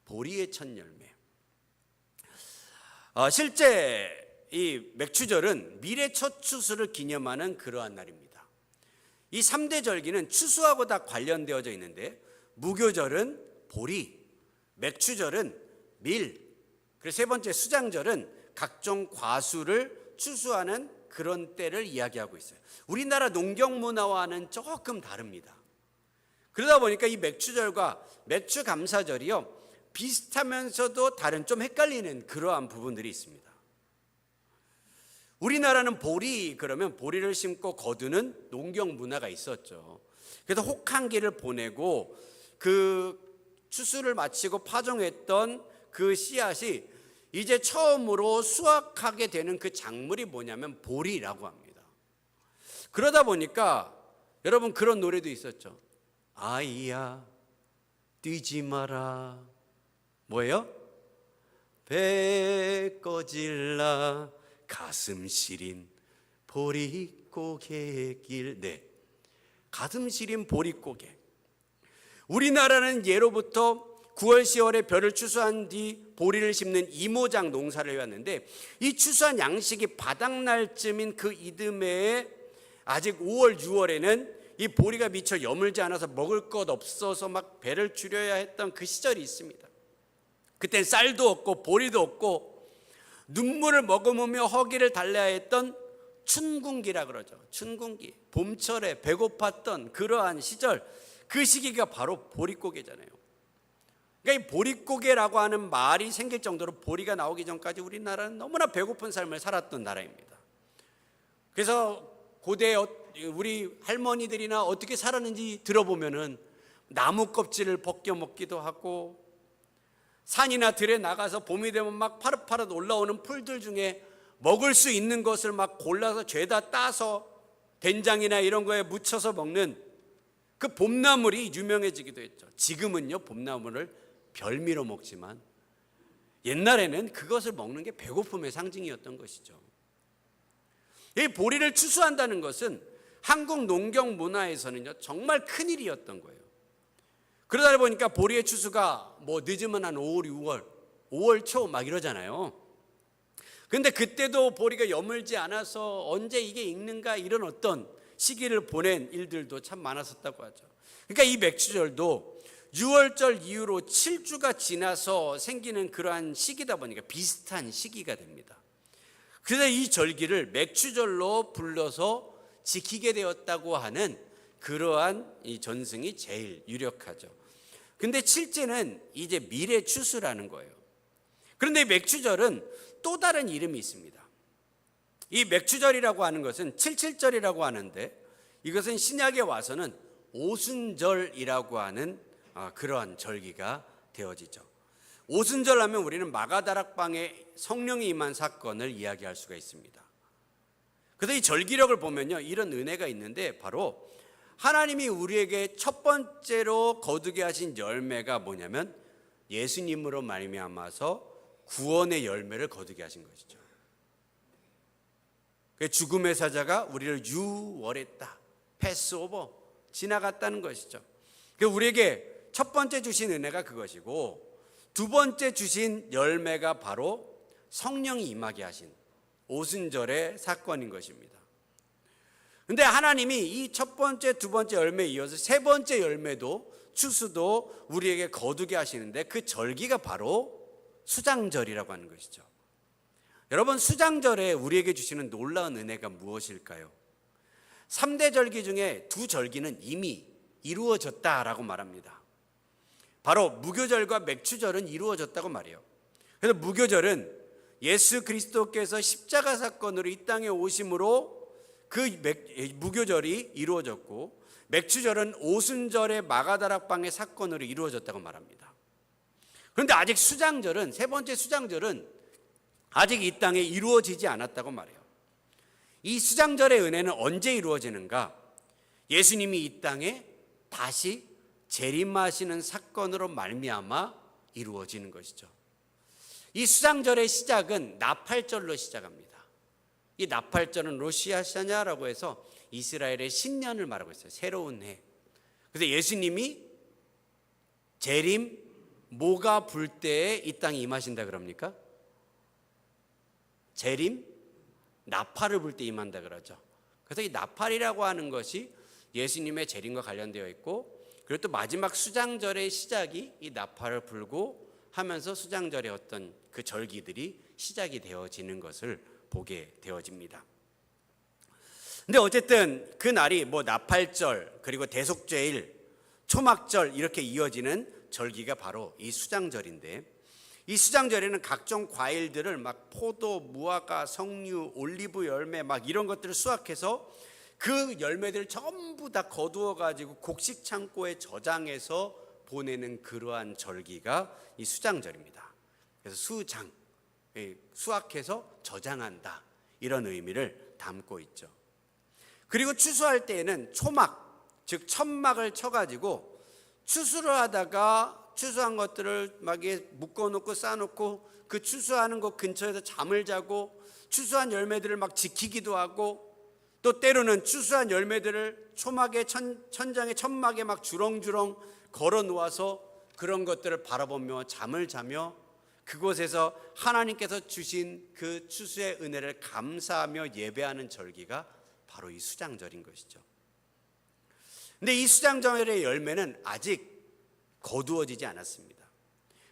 보리의 첫 열매. 실제 이 맥추절은 미래 첫 추수를 기념하는 그러한 날입니다. 이 3대 절기는 추수하고 다 관련되어져 있는데, 무교절은 보리, 맥추절은 밀, 그리고 세 번째 수장절은 각종 과수를 추수하는 그런 때를 이야기하고 있어요. 우리나라 농경 문화와는 조금 다릅니다. 그러다 보니까 이 맥추절과 맥추감사절이요, 비슷하면서도 다른, 좀 헷갈리는 그러한 부분들이 있습니다. 우리나라는 보리 그러면 보리를 심고 거두는 농경 문화가 있었죠. 그래서 혹한기를 보내고 그 추수를 마치고 파종했던 그 씨앗이 이제 처음으로 수확하게 되는 그 작물이 뭐냐면 보리라고 합니다. 그러다 보니까 여러분, 그런 노래도 있었죠. 아이야 뛰지 마라. 뭐예요? 배 꺼질라 가슴 시린 보릿고개길. 네, 가슴 시린 보릿고개. 우리나라는 예로부터 9월 10월에 벼를 추수한 뒤 보리를 심는 이모작 농사를 해왔는데, 이 추수한 양식이 바닥날쯤인 그 이듬해에 아직 5월 6월에는 이 보리가 미처 여물지 않아서 먹을 것 없어서 막 배를 줄여야 했던 그 시절이 있습니다. 그땐 쌀도 없고 보리도 없고 눈물을 머금으며 허기를 달래야 했던 춘궁기라 그러죠. 춘궁기, 봄철에 배고팠던 그러한 시절, 그 시기가 바로 보릿고개잖아요. 그러니까 이 보릿고개라고 하는 말이 생길 정도로 보리가 나오기 전까지 우리나라는 너무나 배고픈 삶을 살았던 나라입니다. 그래서 고대 우리 할머니들이나 어떻게 살았는지 들어보면은 나무 껍질을 벗겨 먹기도 하고, 산이나 들에 나가서 봄이 되면 막 파릇파릇 올라오는 풀들 중에 먹을 수 있는 것을 막 골라서 죄다 따서 된장이나 이런 거에 묻혀서 먹는 그 봄나물이 유명해지기도 했죠. 지금은요, 봄나물을 별미로 먹지만 옛날에는 그것을 먹는 게 배고픔의 상징이었던 것이죠. 이 보리를 추수한다는 것은 한국 농경 문화에서는요, 정말 큰일이었던 거예요. 그러다 보니까 보리의 추수가 뭐 늦으면 한 5월, 6월, 5월 초 막 이러잖아요. 근데 그때도 보리가 여물지 않아서 언제 이게 익는가, 이런 어떤 시기를 보낸 일들도 참 많았었다고 하죠. 그러니까 이 맥추절도 유월절 이후로 7주가 지나서 생기는 그러한 시기다 보니까 비슷한 시기가 됩니다. 그래서 이 절기를 맥추절로 불러서 지키게 되었다고 하는 그러한 이 전승이 제일 유력하죠. 근데 실제는 이제 미래 추수라는 거예요. 그런데 맥추절은 또 다른 이름이 있습니다. 이 맥추절이라고 하는 것은 77절이라고 하는데, 이것은 신약에 와서는 오순절이라고 하는 그러한 절기가 되어지죠. 오순절 하면 우리는 마가다락방에 성령이 임한 사건을 이야기할 수가 있습니다. 그래서 이 절기력을 보면요, 이런 은혜가 있는데, 바로 하나님이 우리에게 첫 번째로 거두게 하신 열매가 뭐냐면 예수님으로 말미암아서 구원의 열매를 거두게 하신 것이죠. 죽음의 사자가 우리를 유월했다, 패스오버, 지나갔다는 것이죠. 우리에게 첫 번째 주신 은혜가 그것이고, 두 번째 주신 열매가 바로 성령이 임하게 하신 오순절의 사건인 것입니다. 그런데 하나님이 이 첫 번째, 두 번째 열매에 이어서 세 번째 열매도, 추수도 우리에게 거두게 하시는데, 그 절기가 바로 수장절이라고 하는 것이죠. 여러분, 수장절에 우리에게 주시는 놀라운 은혜가 무엇일까요? 3대 절기 중에 두 절기는 이미 이루어졌다라고 말합니다. 바로 무교절과 맥추절은 이루어졌다고 말해요. 그래서 무교절은 예수 그리스도께서 십자가 사건으로 이 땅에 오심으로 그 무교절이 이루어졌고, 맥추절은 오순절의 마가다락방의 사건으로 이루어졌다고 말합니다. 그런데 아직 수장절은, 세 번째 수장절은 아직 이 땅에 이루어지지 않았다고 말해요. 이 수장절의 은혜는 언제 이루어지는가? 예수님이 이 땅에 다시 재림하시는 사건으로 말미암아 이루어지는 것이죠. 이 수장절의 시작은 나팔절로 시작합니다. 이 나팔절은 로시아샤냐라고 해서 이스라엘의 신년을 말하고 있어요. 새로운 해. 그래서 예수님이 재림, 모가 불 때에 이 땅에 임하신다 그럽니까? 재림, 나팔을 불 때 임한다 그러죠. 그래서 이 나팔이라고 하는 것이 예수님의 재림과 관련되어 있고, 그리고 또 마지막 수장절의 시작이 이 나팔을 불고 하면서 수장절의 어떤 그 절기들이 시작이 되어지는 것을 보게 되어집니다. 근데 어쨌든 그 날이 뭐 나팔절, 그리고 대속죄일, 초막절 이렇게 이어지는 절기가 바로 이 수장절인데, 이 수장절에는 각종 과일들을 막 포도, 무화과, 석류, 올리브 열매 막 이런 것들을 수확해서 그 열매들을 전부 다 거두어 가지고 곡식 창고에 저장해서 보내는 그러한 절기가 이 수장절입니다. 그래서 수장, 수확해서 저장한다, 이런 의미를 담고 있죠. 그리고 추수할 때에는 초막, 즉 천막을 쳐가지고 추수를 하다가 추수한 것들을 막 묶어놓고 쌓아놓고 그 추수하는 것 근처에서 잠을 자고 추수한 열매들을 막 지키기도 하고, 또 때로는 추수한 열매들을 초막의 천장의 천막에 막 주렁주렁 걸어 놓아서 그런 것들을 바라보며 잠을 자며 그곳에서 하나님께서 주신 그 추수의 은혜를 감사하며 예배하는 절기가 바로 이 수장절인 것이죠. 근데 이 수장절의 열매는 아직 거두어지지 않았습니다.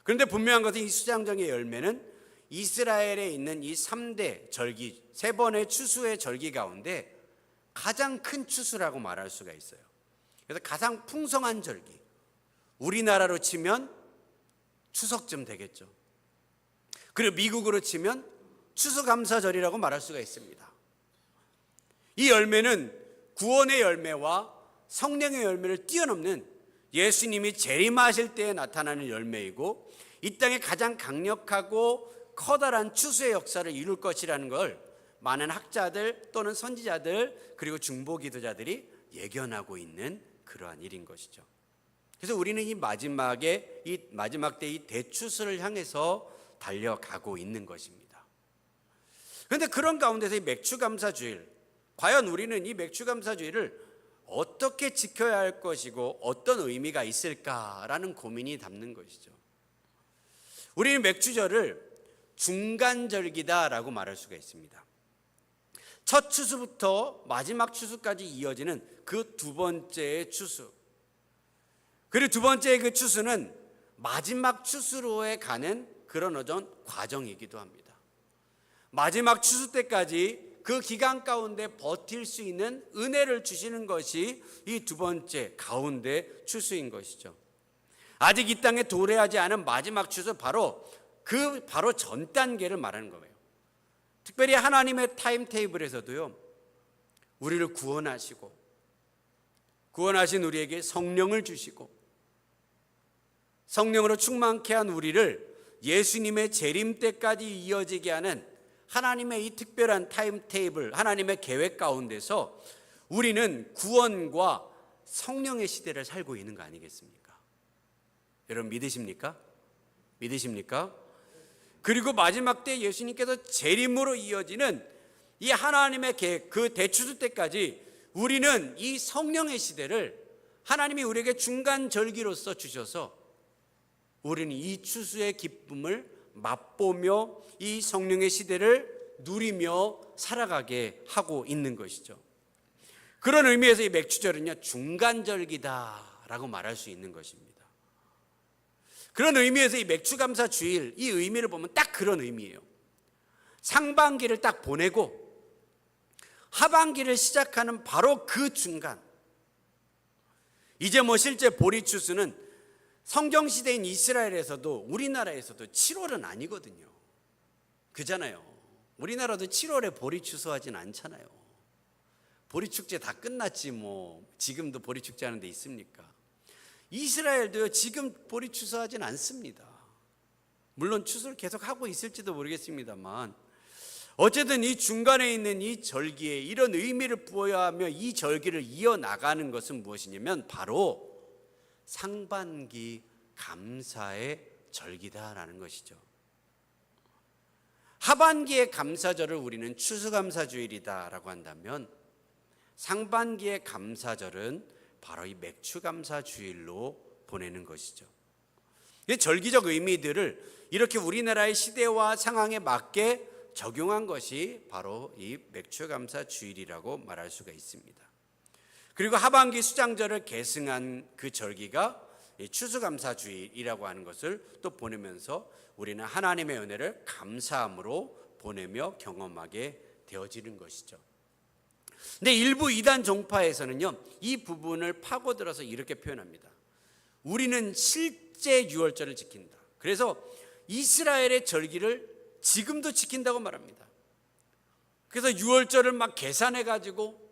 그런데 분명한 것은 이 수장절의 열매는 이스라엘에 있는 이 3대 절기, 3번의 추수의 절기 가운데 가장 큰 추수라고 말할 수가 있어요. 그래서 가장 풍성한 절기, 우리나라로 치면 추석쯤 되겠죠. 그리고 미국으로 치면 추수감사절이라고 말할 수가 있습니다. 이 열매는 구원의 열매와 성령의 열매를 뛰어넘는 예수님이 재림하실 때에 나타나는 열매이고, 이 땅에 가장 강력하고 커다란 추수의 역사를 이룰 것이라는 걸 많은 학자들 또는 선지자들 그리고 중보기도자들이 예견하고 있는 그러한 일인 것이죠. 그래서 우리는 이 마지막 때 이 대추수를 향해서 달려가고 있는 것입니다. 그런데 그런 가운데서 이 맥추감사주일, 과연 우리는 이 맥추감사주일을 어떻게 지켜야 할 것이고 어떤 의미가 있을까라는 고민이 담는 것이죠. 우리는 맥추절을 중간절기다라고 말할 수가 있습니다. 첫 추수부터 마지막 추수까지 이어지는 그 두 번째의 추수, 그리고 두 번째 그 추수는 마지막 추수로에 가는 그런 어떤 과정이기도 합니다. 마지막 추수 때까지 그 기간 가운데 버틸 수 있는 은혜를 주시는 것이 이 두 번째 가운데 추수인 것이죠. 아직 이 땅에 도래하지 않은 마지막 추수, 바로 전 단계를 말하는 거예요. 특별히 하나님의 타임테이블에서도요, 우리를 구원하신 우리에게 성령을 주시고 성령으로 충만케 한 우리를 예수님의 재림 때까지 이어지게 하는 하나님의 이 특별한 타임테이블, 하나님의 계획 가운데서 우리는 구원과 성령의 시대를 살고 있는 거 아니겠습니까? 여러분 믿으십니까? 그리고 마지막 때 예수님께서 재림으로 이어지는 이 하나님의 계획, 그 대추수 때까지 우리는 이 성령의 시대를 하나님이 우리에게 중간 절기로서 주셔서 우리는 이 추수의 기쁨을 맛보며 이 성령의 시대를 누리며 살아가게 하고 있는 것이죠. 그런 의미에서 이 맥추절은요, 중간절기다라고 말할 수 있는 것입니다. 그런 의미에서 이 맥추감사 주일, 이 의미를 보면 딱 그런 의미예요. 상반기를 딱 보내고 하반기를 시작하는 바로 그 중간. 이제 실제 보리추수는 성경시대인 이스라엘에서도 우리나라에서도 7월은 아니거든요. 그잖아요. 우리나라도 7월에 보리추수하진 않잖아요. 보리축제 다 끝났지 지금도 보리축제 하는 데 있습니까? 이스라엘도요, 지금 보리추수하진 않습니다. 물론 추수를 계속 하고 있을지도 모르겠습니다만, 어쨌든 이 중간에 있는 이 절기에 이런 의미를 부여하며 이 절기를 이어나가는 것은 무엇이냐면 바로 상반기 감사의 절기다라는 것이죠. 하반기의 감사절을 우리는 추수감사주일이다라고 한다면, 상반기의 감사절은 바로 이 맥추감사주일로 보내는 것이죠. 이 절기적 의미들을 이렇게 우리나라의 시대와 상황에 맞게 적용한 것이 바로 이 맥추감사주일이라고 말할 수가 있습니다. 그리고 하반기 수장절을 계승한 그 절기가 추수감사주일이라고 하는 것을 또 보내면서 우리는 하나님의 은혜를 감사함으로 보내며 경험하게 되어지는 것이죠. 근데 일부 이단 종파에서는요, 이 부분을 파고들어서 이렇게 표현합니다. 우리는 실제 유월절을 지킨다. 그래서 이스라엘의 절기를 지금도 지킨다고 말합니다. 그래서 유월절을 막 계산해 가지고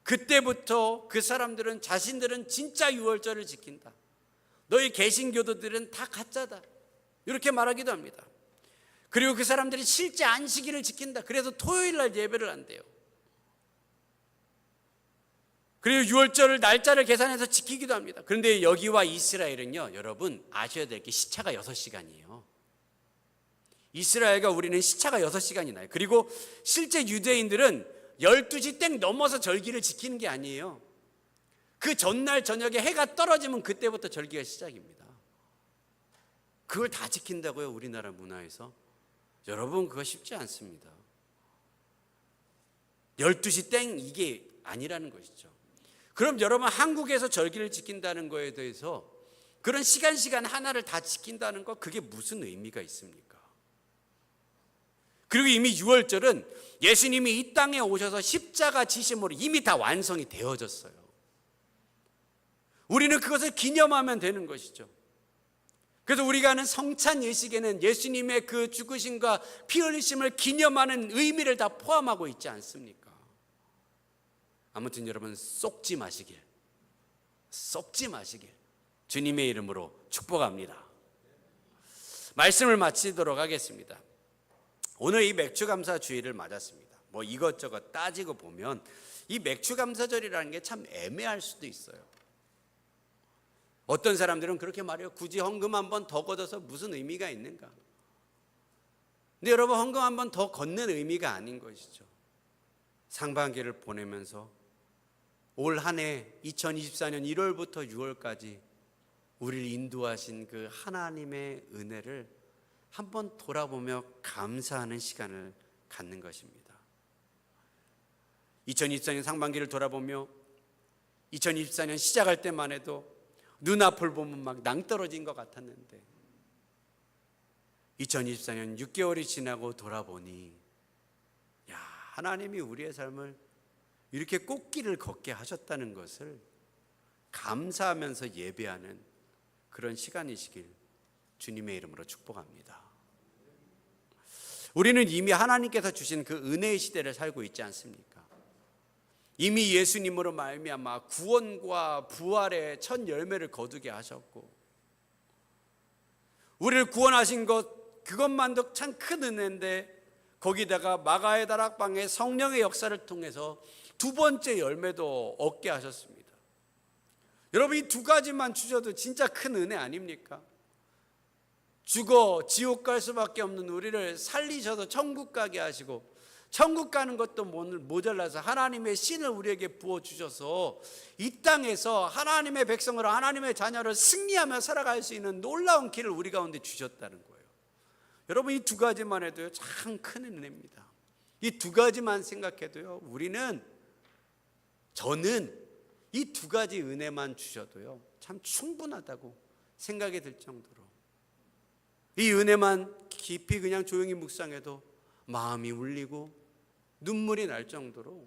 그때부터 그 사람들은 자신들은 진짜 유월절을 지킨다. 너희 개신교도들은 다 가짜다. 이렇게 말하기도 합니다. 그리고 그 사람들이 실제 안식일을 지킨다. 그래서 토요일 날 예배를 한대요. 그리고 유월절을 날짜를 계산해서 지키기도 합니다. 그런데 여기와 이스라엘은요, 여러분 아셔야 될 게 시차가 6시간이에요. 이스라엘과 우리는 시차가 6시간이 나요. 그리고 실제 유대인들은 12시 땡 넘어서 절기를 지키는 게 아니에요. 그 전날 저녁에 해가 떨어지면 그때부터 절기가 시작입니다. 그걸 다 지킨다고요, 우리나라 문화에서? 여러분, 그거 쉽지 않습니다. 12시 땡 이게 아니라는 것이죠. 그럼 여러분, 한국에서 절기를 지킨다는 거에 대해서 그런 시간 하나를 다 지킨다는 거, 그게 무슨 의미가 있습니까? 그리고 이미 유월절은 예수님이 이 땅에 오셔서 십자가 지심으로 이미 다 완성이 되어졌어요. 우리는 그것을 기념하면 되는 것이죠. 그래서 우리가 하는 성찬 예식에는 예수님의 그 죽으심과 피 흘리심을 기념하는 의미를 다 포함하고 있지 않습니까? 아무튼 여러분, 쏙지 마시길 주님의 이름으로 축복합니다. 말씀을 마치도록 하겠습니다. 오늘 이 맥추감사주일을 맞았습니다. 이것저것 따지고 보면 이 맥추감사절이라는 게 참 애매할 수도 있어요. 어떤 사람들은 그렇게 말해요. 굳이 헌금 한 번 더 걷어서 무슨 의미가 있는가? 근데 여러분, 헌금 한 번 더 걷는 의미가 아닌 것이죠. 상반기를 보내면서 올 한 해 2024년 1월부터 6월까지 우리를 인도하신 그 하나님의 은혜를 한번 돌아보며 감사하는 시간을 갖는 것입니다. 2024년 상반기를 돌아보며 2024년 시작할 때만 해도 눈앞을 보면 막 낭떠러진 것 같았는데 2024년 6개월이 지나고 돌아보니 야, 하나님이 우리의 삶을 이렇게 꽃길을 걷게 하셨다는 것을 감사하면서 예배하는 그런 시간이시길 주님의 이름으로 축복합니다. 우리는 이미 하나님께서 주신 그 은혜의 시대를 살고 있지 않습니까? 이미 예수님으로 말미암아 구원과 부활의 첫 열매를 거두게 하셨고, 우리를 구원하신 것 그것만도 참 큰 은혜인데 거기다가 마가의 다락방의 성령의 역사를 통해서 두 번째 열매도 얻게 하셨습니다. 여러분, 이 두 가지만 주셔도 진짜 큰 은혜 아닙니까? 죽어 지옥 갈 수밖에 없는 우리를 살리셔서 천국 가게 하시고, 천국 가는 것도 모자라서 하나님의 신을 우리에게 부어주셔서 이 땅에서 하나님의 백성으로 하나님의 자녀를 승리하며 살아갈 수 있는 놀라운 길을 우리 가운데 주셨다는 거예요. 여러분, 이 두 가지만 해도요 참 큰 은혜입니다. 이 두 가지만 생각해도요 저는 이 두 가지 은혜만 주셔도요 참 충분하다고 생각이 들 정도로, 이 은혜만 깊이 그냥 조용히 묵상해도 마음이 울리고 눈물이 날 정도로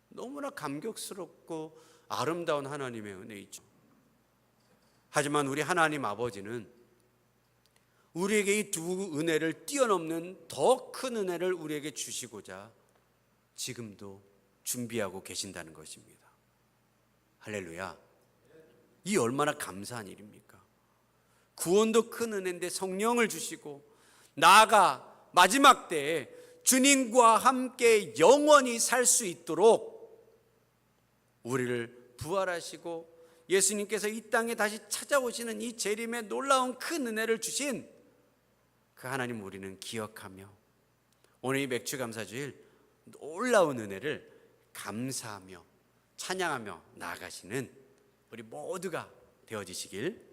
너무나 감격스럽고 아름다운 하나님의 은혜이죠. 하지만 우리 하나님 아버지는 우리에게 이 두 은혜를 뛰어넘는 더 큰 은혜를 우리에게 주시고자 지금도 준비하고 계신다는 것입니다. 할렐루야. 이 얼마나 감사한 일입니까? 구원도 큰 은혜인데 성령을 주시고 나아가 마지막 때에 주님과 함께 영원히 살 수 있도록 우리를 부활하시고 예수님께서 이 땅에 다시 찾아오시는 이 재림의 놀라운 큰 은혜를 주신 그 하나님 우리는 기억하며 오늘 이 맥주감사주일 놀라운 은혜를 감사하며 찬양하며 나아가시는 우리 모두가 되어지시길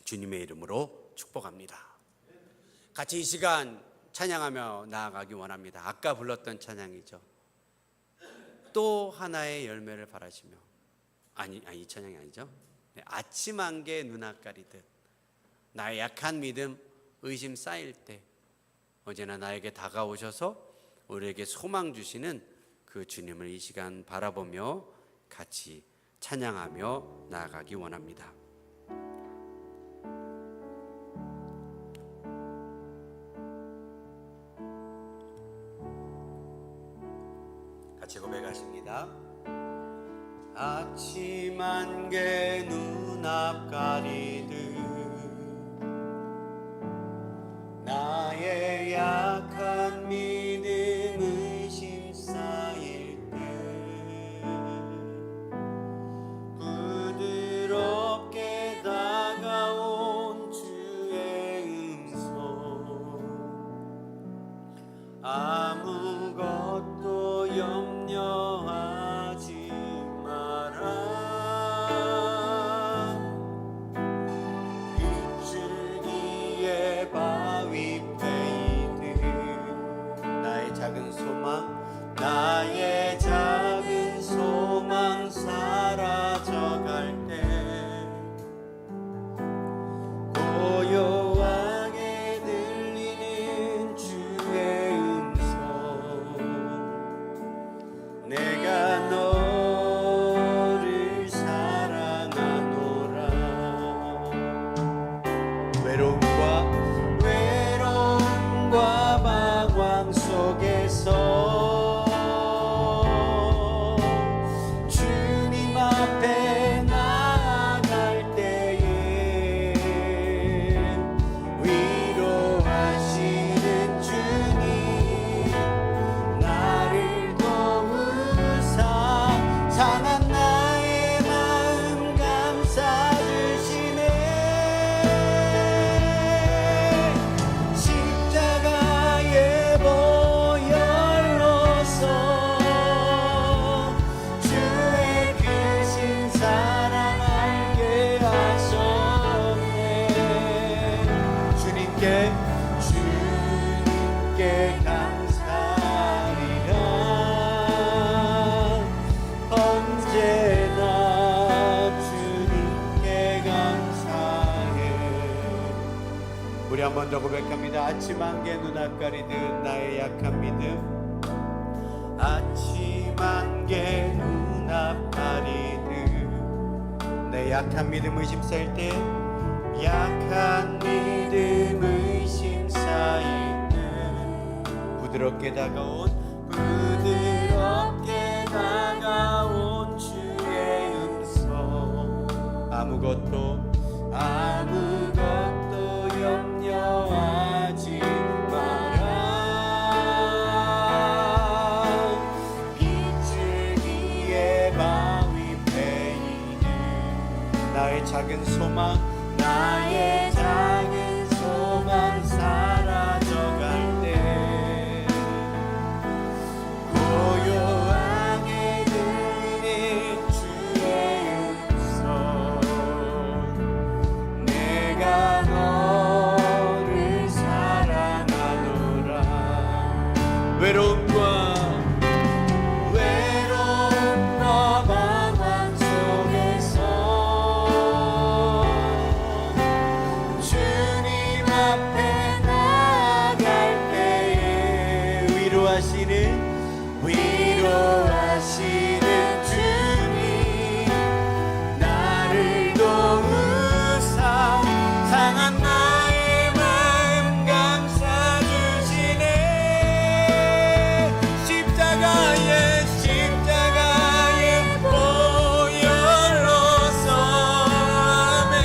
주님의 이름으로 축복합니다. 같이 이 시간 찬양하며 나아가기 원합니다. 아까 불렀던 찬양이죠. 또 하나의 열매를 바라시며, 아니 이 찬양이 아니죠. 네, 아침 안개 눈앞 가리듯 나의 약한 믿음 의심 쌓일 때 언제나 나에게 다가오셔서 우리에게 소망 주시는 그 주님을 이 시간 바라보며 같이 찬양하며 나아가기 원합니다. 같이 고백하십니다. 아침 안개 눈앞 가리듯 나의 약한 믿음 의심 쌓일 때 부드럽게 다가온 주의 음성, 아무것도 염려하지 마라. 빗줄기에 바위 패이듯 나의 작은 소망 사라져갈 때 고요하게 들리는 주의 음성, 내 오늘 고백합니다. 아침 안개 눈앞 가리듯 나의 약한 믿음, 아침 안개 눈앞 가리듯 내 약한 믿음 의심 쌓일 때, 약한 믿음 의심 쌓이는 부드럽게 다가온 주의 음성, 아무것도 염려하지 마라. 빗줄기에 바위 패이는 나의 작은 소망 사라져갈 때, 고요하게 들리는 주의 음성, 내가 너를 사랑하노라. 외로움과 방황 속에서 주님 앞에 나갈 때에 위로하시는 주님, 나를 도우사 상한 나의 마음 감싸주시네. 십자가의 보혈로서 아멘.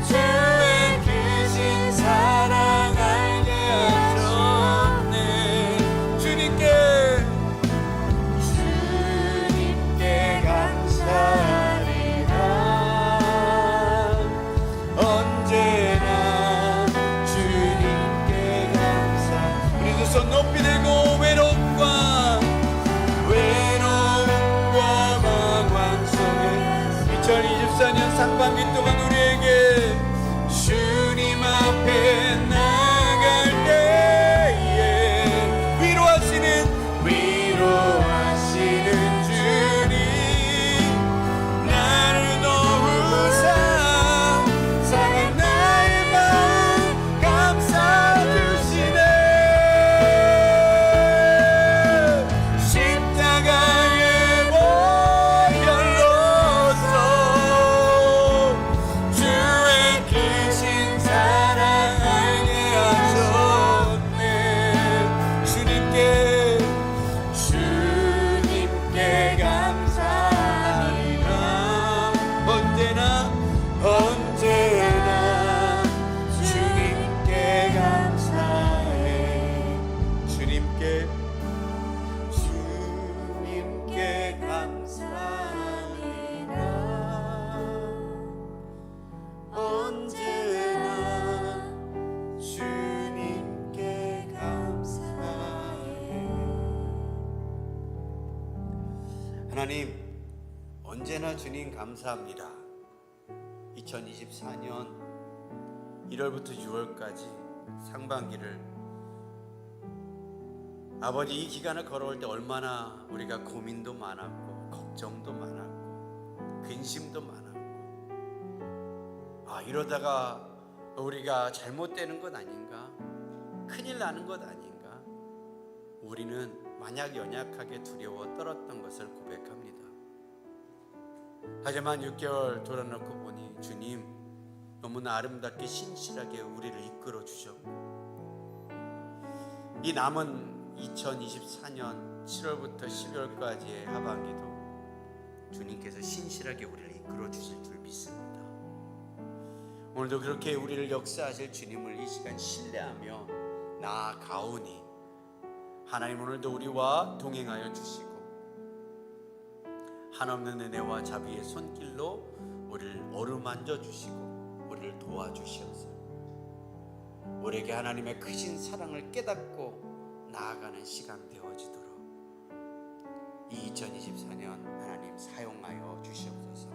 주의 크신 사랑 알게 하셨네. 주님께 감사하리라. 언제나 주님께 감사. 우리 두 손 높이 들고 외로움과 방황 속에 2024년 상반기 동안 우리에게 주님 앞에 나갈 때에 위로하시는 주님, 나를 도우사 상한 나의 마음 감싸주시네. 십자가의 보혈로서 주의 크신 사랑 알게 하셨네. 주님께 감사하리라. 언제나 주님께 감사해. 주님께 감사하리라. 언제나 주님께 감사해. 하나님, 언제나 주님 감사합니다. 2024년 1월부터 6월까지 상반기를 아버지 이 기간을 걸어올 때 얼마나 우리가 고민도 많았고 걱정도 많았고 근심도 많았고, 이러다가 우리가 잘못되는 것 아닌가, 큰일 나는 것 아닌가, 우리는 만약 연약하게 두려워 떨었던 것을 고백합니다. 하지만 6개월 돌아놓고 보니 주님 너무나 아름답게 신실하게 우리를 이끌어 주셨고, 이 남은 2024년 7월부터 12월까지의 하반기도 주님께서 신실하게 우리를 이끌어 주실 줄 믿습니다. 오늘도 그렇게 우리를 역사하실 주님을 이 시간 신뢰하며 나아가오니 하나님 오늘도 우리와 동행하여 주시고 한없는 은혜와 자비의 손길로 우리를 어루만져 주시고 우리를 도와주시옵소서. 우리에게 하나님의 크신 사랑을 깨닫고 나아가는 시간 되어지도록 이 2024년 하나님 사용하여 주시옵소서.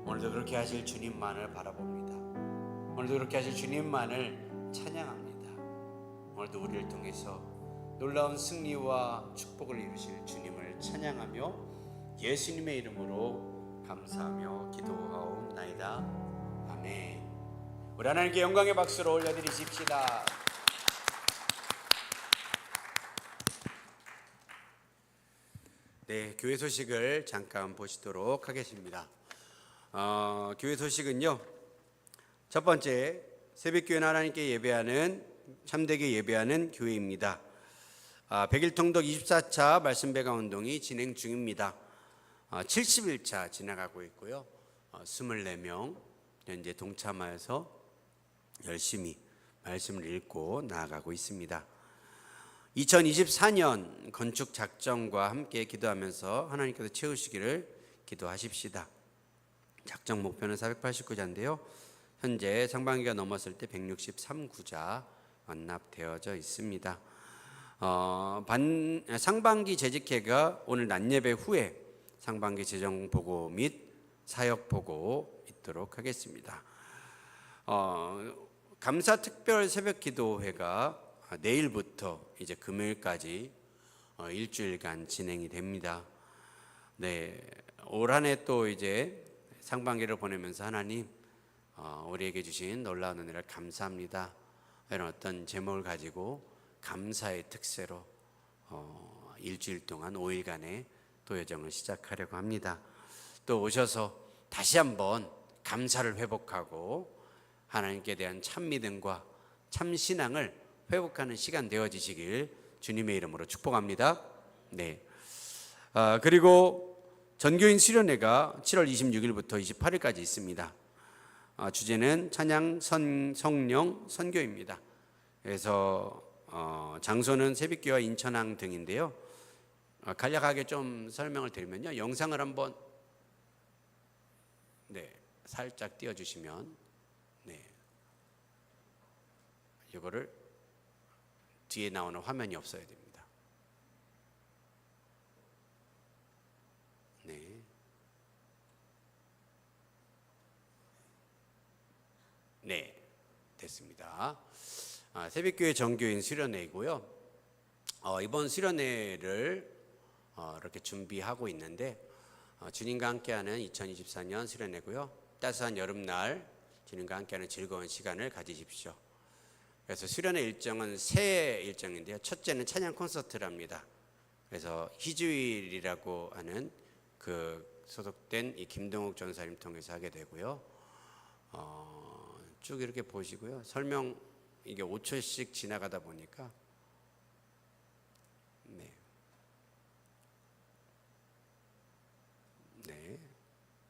오늘도 그렇게 하실 주님만을 바라봅니다. 오늘도 그렇게 하실 주님만을 찬양합니다. 오늘도 우리를 통해서 놀라운 승리와 축복을 이루실 주님을 찬양하며 예수님의 이름으로 감사하며 기도하옵나이다. 아멘. 우리 하나님께 영광의 박수로 올려드리십시다. 네, 교회 소식을 잠깐 보시도록 하겠습니다. 교회 소식은요, 첫 번째, 새벽교회는 하나님께 예배하는, 참되게 예배하는 교회입니다. 100일 통독 24차 말씀 배강 운동이 진행 중입니다. 70일차 지나가고 있고요. 24명 현재 동참하여서 열심히 말씀을 읽고 나아가고 있습니다. 2024년 건축 작정과 함께 기도하면서 하나님께서 채우시기를 기도하십시다. 작정 목표는 489자인데요. 현재 상반기가 넘었을 때 163구자 완납되어져 있습니다. 상반기 재직회가 오늘 낮예배 후에 상반기 재정 보고 및 사역 보고 있도록 하겠습니다. 감사 특별 새벽 기도회가 내일부터 이제 금요일까지 일주일간 진행이 됩니다. 네, 올 한 해 또 이제 상반기를 보내면서 하나님 우리에게 주신 놀라운 은혜를 감사합니다. 이런 어떤 제목을 가지고 감사의 특세로 일주일 동안 5일간의 도여정을 시작하려고 합니다. 또 오셔서 다시 한번 감사를 회복하고 하나님께 대한 참 믿음과 참 신앙을 회복하는 시간 되어지시길 주님의 이름으로 축복합니다. 네. 그리고 전교인 수련회가 7월 26일부터 28일까지 있습니다. 주제는 찬양, 성령, 선교입니다. 그래서 장소는 새벽교와 인천항 등인데요. 간략하게 좀 설명을 드리면요, 영상을 한번 살짝 띄워주시면, 이거를 뒤에 나오는 화면이 없어야 됩니다. 네, 됐습니다. 새벽교회 정교인 수련회이고요. 이번 수련회를 이렇게 준비하고 있는데 주님과 함께하는 2024년 수련회고요. 따스한 여름날 주님과 함께하는 즐거운 시간을 가지십시오. 그래서 수련회 일정은 세 일정인데요. 첫째는 찬양 콘서트랍니다. 그래서 희주일이라고 하는 그 소속된 이 김동욱 전사님 통해서 하게 되고요. 쭉 이렇게 보시고요. 설명 이게 5초씩 지나가다 보니까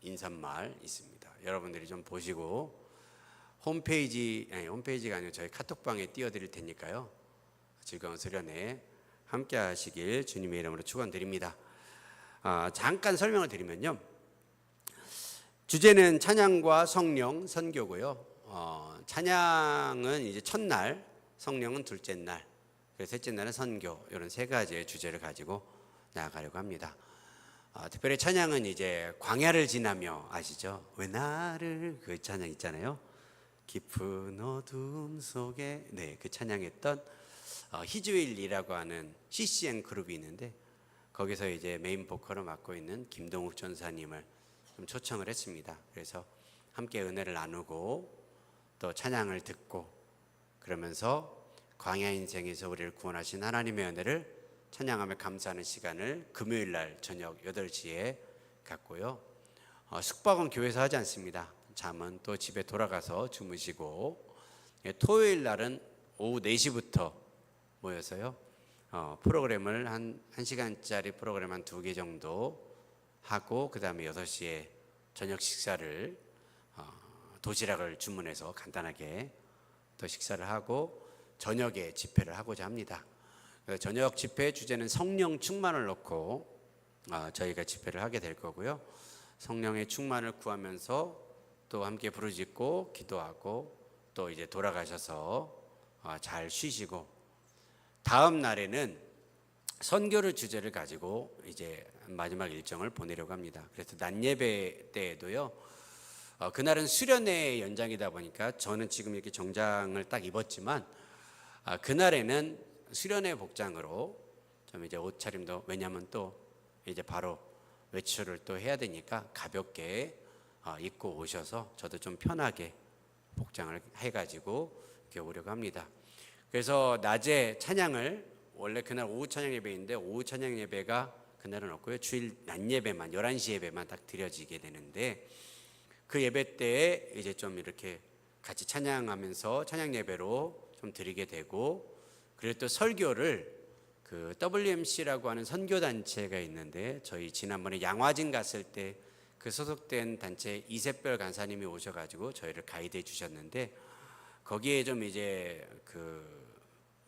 인사말 있습니다. 여러분들이 좀 보시고 홈페이지가 아니고 저희 카톡방에 띄워드릴 테니까요. 즐거운 수련회 함께 하시길 주님의 이름으로 축원드립니다. 잠깐 설명을 드리면요. 주제는 찬양과 성령, 선교고요. 찬양은 이제 첫날, 성령은 둘째 날, 그래서 셋째 날은 선교, 이런 세 가지의 주제를 가지고 나아가려고 합니다. 특별히 찬양은 이제 광야를 지나며, 아시죠? 왜 나를, 그 찬양 있잖아요. 깊은 어둠 속에, 그 찬양했던 희주일이라고 하는 CCM 그룹이 있는데, 거기서 이제 메인 보컬을 맡고 있는 김동욱 전사님을 좀 초청을 했습니다. 그래서 함께 은혜를 나누고 또 찬양을 듣고, 그러면서 광야 인생에서 우리를 구원하신 하나님의 은혜를 찬양하며 감사하는 시간을 금요일 날 저녁 8시에 갖고요. 숙박은 교회에서 하지 않습니다. 잠은 또 집에 돌아가서 주무시고, 토요일 날은 오후 4시부터 모여서요. 프로그램을 한 1시간짜리 프로그램 한 2개 정도 하고, 그 다음에 6시에 저녁 식사를 도시락을 주문해서 간단하게 또 식사를 하고 저녁에 집회를 하고자 합니다. 저녁 집회 주제는 성령 충만을 놓고 저희가 집회를 하게 될 거고요. 성령의 충만을 구하면서 또 함께 부르짖고 기도하고 또 이제 돌아가셔서 잘 쉬시고, 다음 날에는 선교를 주제를 가지고 이제 마지막 일정을 보내려고 합니다. 그래서 낮 예배 때에도요. 그날은 수련회 연장이다 보니까 저는 지금 이렇게 정장을 딱 입었지만 그날에는 수련회 복장으로 좀 이제 옷차림도, 왜냐하면 또 이제 바로 외출을 또 해야 되니까 가볍게 입고 오셔서 저도 좀 편하게 복장을 해가지고 이렇게 오려고 합니다. 그래서 낮에 찬양을 원래 그날 오후 찬양 예배인데 오후 찬양 예배가 그날은 없고요. 주일 낮 예배만 11시 예배만 딱 드려지게 되는데 그 예배 때에 이제 좀 이렇게 같이 찬양하면서 찬양 예배로 좀 드리게 되고 그리고 또 설교를 그 WMC라고 하는 선교 단체가 있는데 저희 지난번에 양화진 갔을 때 그 소속된 단체 이세별 간사님이 오셔가지고 저희를 가이드해 주셨는데 거기에 좀 이제 그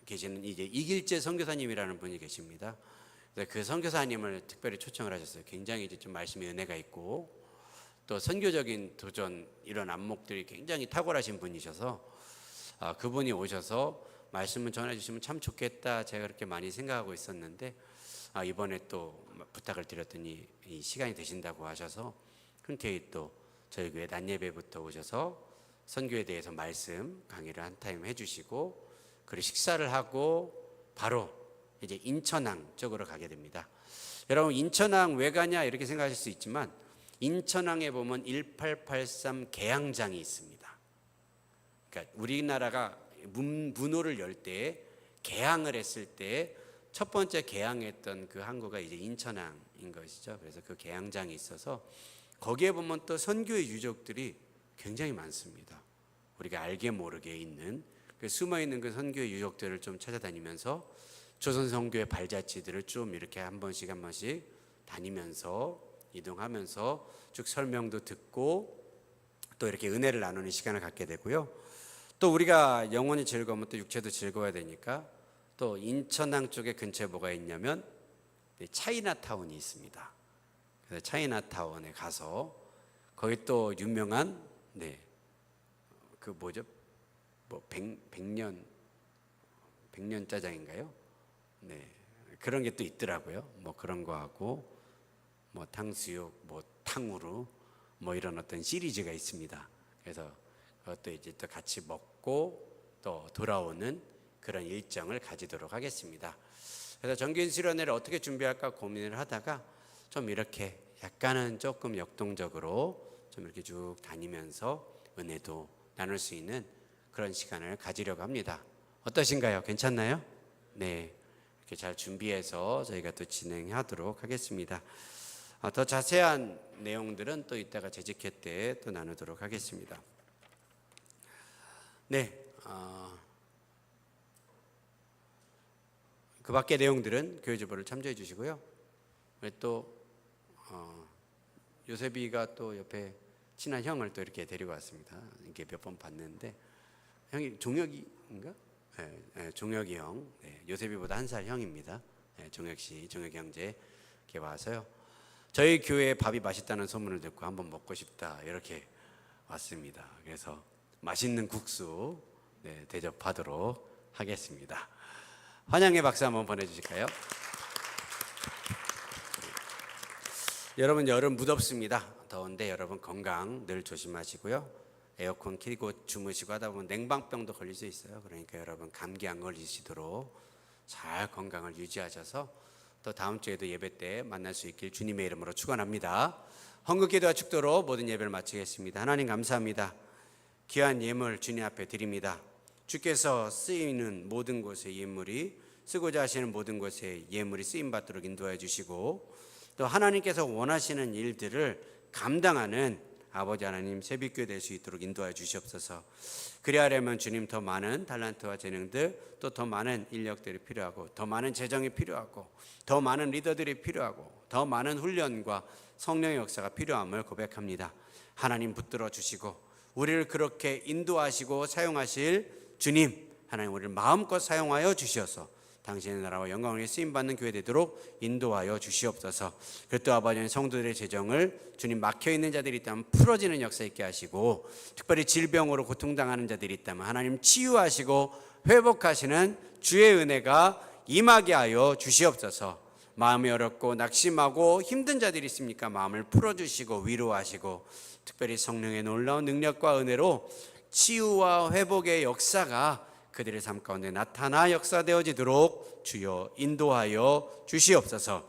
계시는 이제 이길재 선교사님이라는 분이 계십니다. 그 선교사님을 특별히 초청을 하셨어요. 굉장히 이제 좀 말씀의 은혜가 있고 또 선교적인 도전 이런 안목들이 굉장히 탁월하신 분이셔서 그분이 오셔서 말씀을 전해주시면 참 좋겠다 제가 그렇게 많이 생각하고 있었는데 이번에 또 부탁을 드렸더니 이 시간이 되신다고 하셔서 흔쾌히 또 저희 교회 낮 예배부터 오셔서 선교에 대해서 말씀 강의를 한 타임 해주시고 그리고 식사를 하고 바로 이제 인천항 쪽으로 가게 됩니다. 여러분 인천항 왜 가냐 이렇게 생각하실 수 있지만 인천항에 보면 1883 개항장이 있습니다. 그러니까 우리나라가 문호를 열 때 개항을 했을 때 첫 번째 개항했던 그 항구가 이제 인천항인 것이죠. 그래서 그 개항장이 있어서 거기에 보면 또 선교의 유적들이 굉장히 많습니다. 우리가 알게 모르게 있는 숨어 있는 그 선교의 유적들을 좀 찾아다니면서 조선 선교의 발자취들을 좀 이렇게 한 번씩 다니면서 이동하면서 쭉 설명도 듣고 또 이렇게 은혜를 나누는 시간을 갖게 되고요. 또 우리가 영혼이 즐거우면 또 육체도 즐거워야 되니까 또 인천항 쪽에 근처에 뭐가 있냐면 차이나타운이 있습니다. 그래서 차이나타운에 가서 거기 또 유명한 그 뭐죠? 뭐 백년 짜장인가요? 그런 게 또 있더라고요. 뭐 그런 거 하고 뭐 탕수육, 뭐 탕후루, 뭐 이런 어떤 시리즈가 있습니다. 그래서 그것도 이제 또 같이 먹고 또 돌아오는 그런 일정을 가지도록 하겠습니다. 그래서 정기인 수련회를 어떻게 준비할까 고민을 하다가 좀 이렇게 약간은 조금 역동적으로 좀 이렇게 쭉 다니면서 은혜도 나눌 수 있는 그런 시간을 가지려고 합니다. 어떠신가요? 괜찮나요? 네, 이렇게 잘 준비해서 저희가 또 진행하도록 하겠습니다. 더 자세한 내용들은 또 이따가 재직회 때 또 나누도록 하겠습니다. 그 밖의 내용들은 교회주보를 참조해 주시고요. 또 요셉이가 또 옆에 친한 형을 또 이렇게 데리고 왔습니다. 이렇게 몇 번 봤는데 형이 종혁이인가? 종혁이 형. 요셉이보다 1살 형입니다. 종혁이 형제 이렇게 와서요. 저희 교회에 밥이 맛있다는 소문을 듣고 한번 먹고 싶다 이렇게 왔습니다. 그래서 맛있는 국수 대접하도록 하겠습니다. 환영의 박수 한번 보내주실까요? 여러분 여름 무덥습니다. 더운데 여러분 건강 늘 조심하시고요. 에어컨 켜고 주무시고 하다 보면 냉방병도 걸릴 수 있어요. 그러니까 여러분 감기 안 걸리시도록 잘 건강을 유지하셔서 또 다음 주에도 예배 때 만날 수 있길 주님의 이름으로 축원합니다. 헌금기도와 축도로 모든 예배를 마치겠습니다. 하나님 감사합니다. 귀한 예물 주님 앞에 드립니다. 주께서 쓰이는 모든 곳에 예물이 쓰고자 하시는 모든 곳에 예물이 쓰임 받도록 인도해 주시고 또 하나님께서 원하시는 일들을 감당하는 아버지 하나님 새벽교회 될 수 있도록 인도하여 주시옵소서. 그리하려면 주님 더 많은 달란트와 재능들 또 더 많은 인력들이 필요하고 더 많은 재정이 필요하고 더 많은 리더들이 필요하고 더 많은 훈련과 성령의 역사가 필요함을 고백합니다. 하나님 붙들어 주시고 우리를 그렇게 인도하시고 사용하실 주님 하나님 우리를 마음껏 사용하여 주시어서 당신의 나라와 영광을 쓰임받는 교회 되도록 인도하여 주시옵소서. 그리고 또 아버지 성도들의 재정을 주님 막혀있는 자들이 있다면 풀어지는 역사 있게 하시고 특별히 질병으로 고통당하는 자들이 있다면 하나님 치유하시고 회복하시는 주의 은혜가 임하게 하여 주시옵소서. 마음이 어렵고 낙심하고 힘든 자들이 있습니까? 마음을 풀어주시고 위로하시고 특별히 성령의 놀라운 능력과 은혜로 치유와 회복의 역사가 그들의 삶 가운데 나타나 역사되어지도록 주여 인도하여 주시옵소서.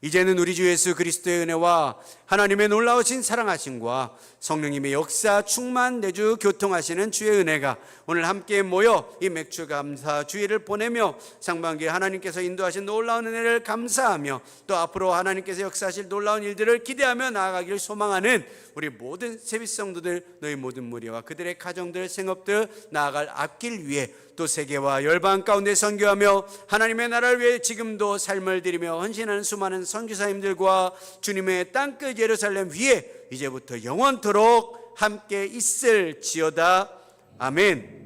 이제는 우리 주 예수 그리스도의 은혜와 하나님의 놀라우신 사랑하심과 성령님의 역사 충만 내주 교통하시는 주의 은혜가 오늘 함께 모여 이 맥주 감사 주일을 보내며 상반기에 하나님께서 인도하신 놀라운 은혜를 감사하며 또 앞으로 하나님께서 역사하실 놀라운 일들을 기대하며 나아가기를 소망하는 우리 모든 세빛 성도들, 너희 모든 무리와 그들의 가정들, 생업들 나아갈 앞길 위해 또 세계와 열방 가운데 선교하며 하나님의 나라를 위해 지금도 삶을 드리며 헌신하는 수많은 선교사님들과 주님의 땅끝 예루살렘 위에 이제부터 영원토록 함께 있을지어다. 아멘.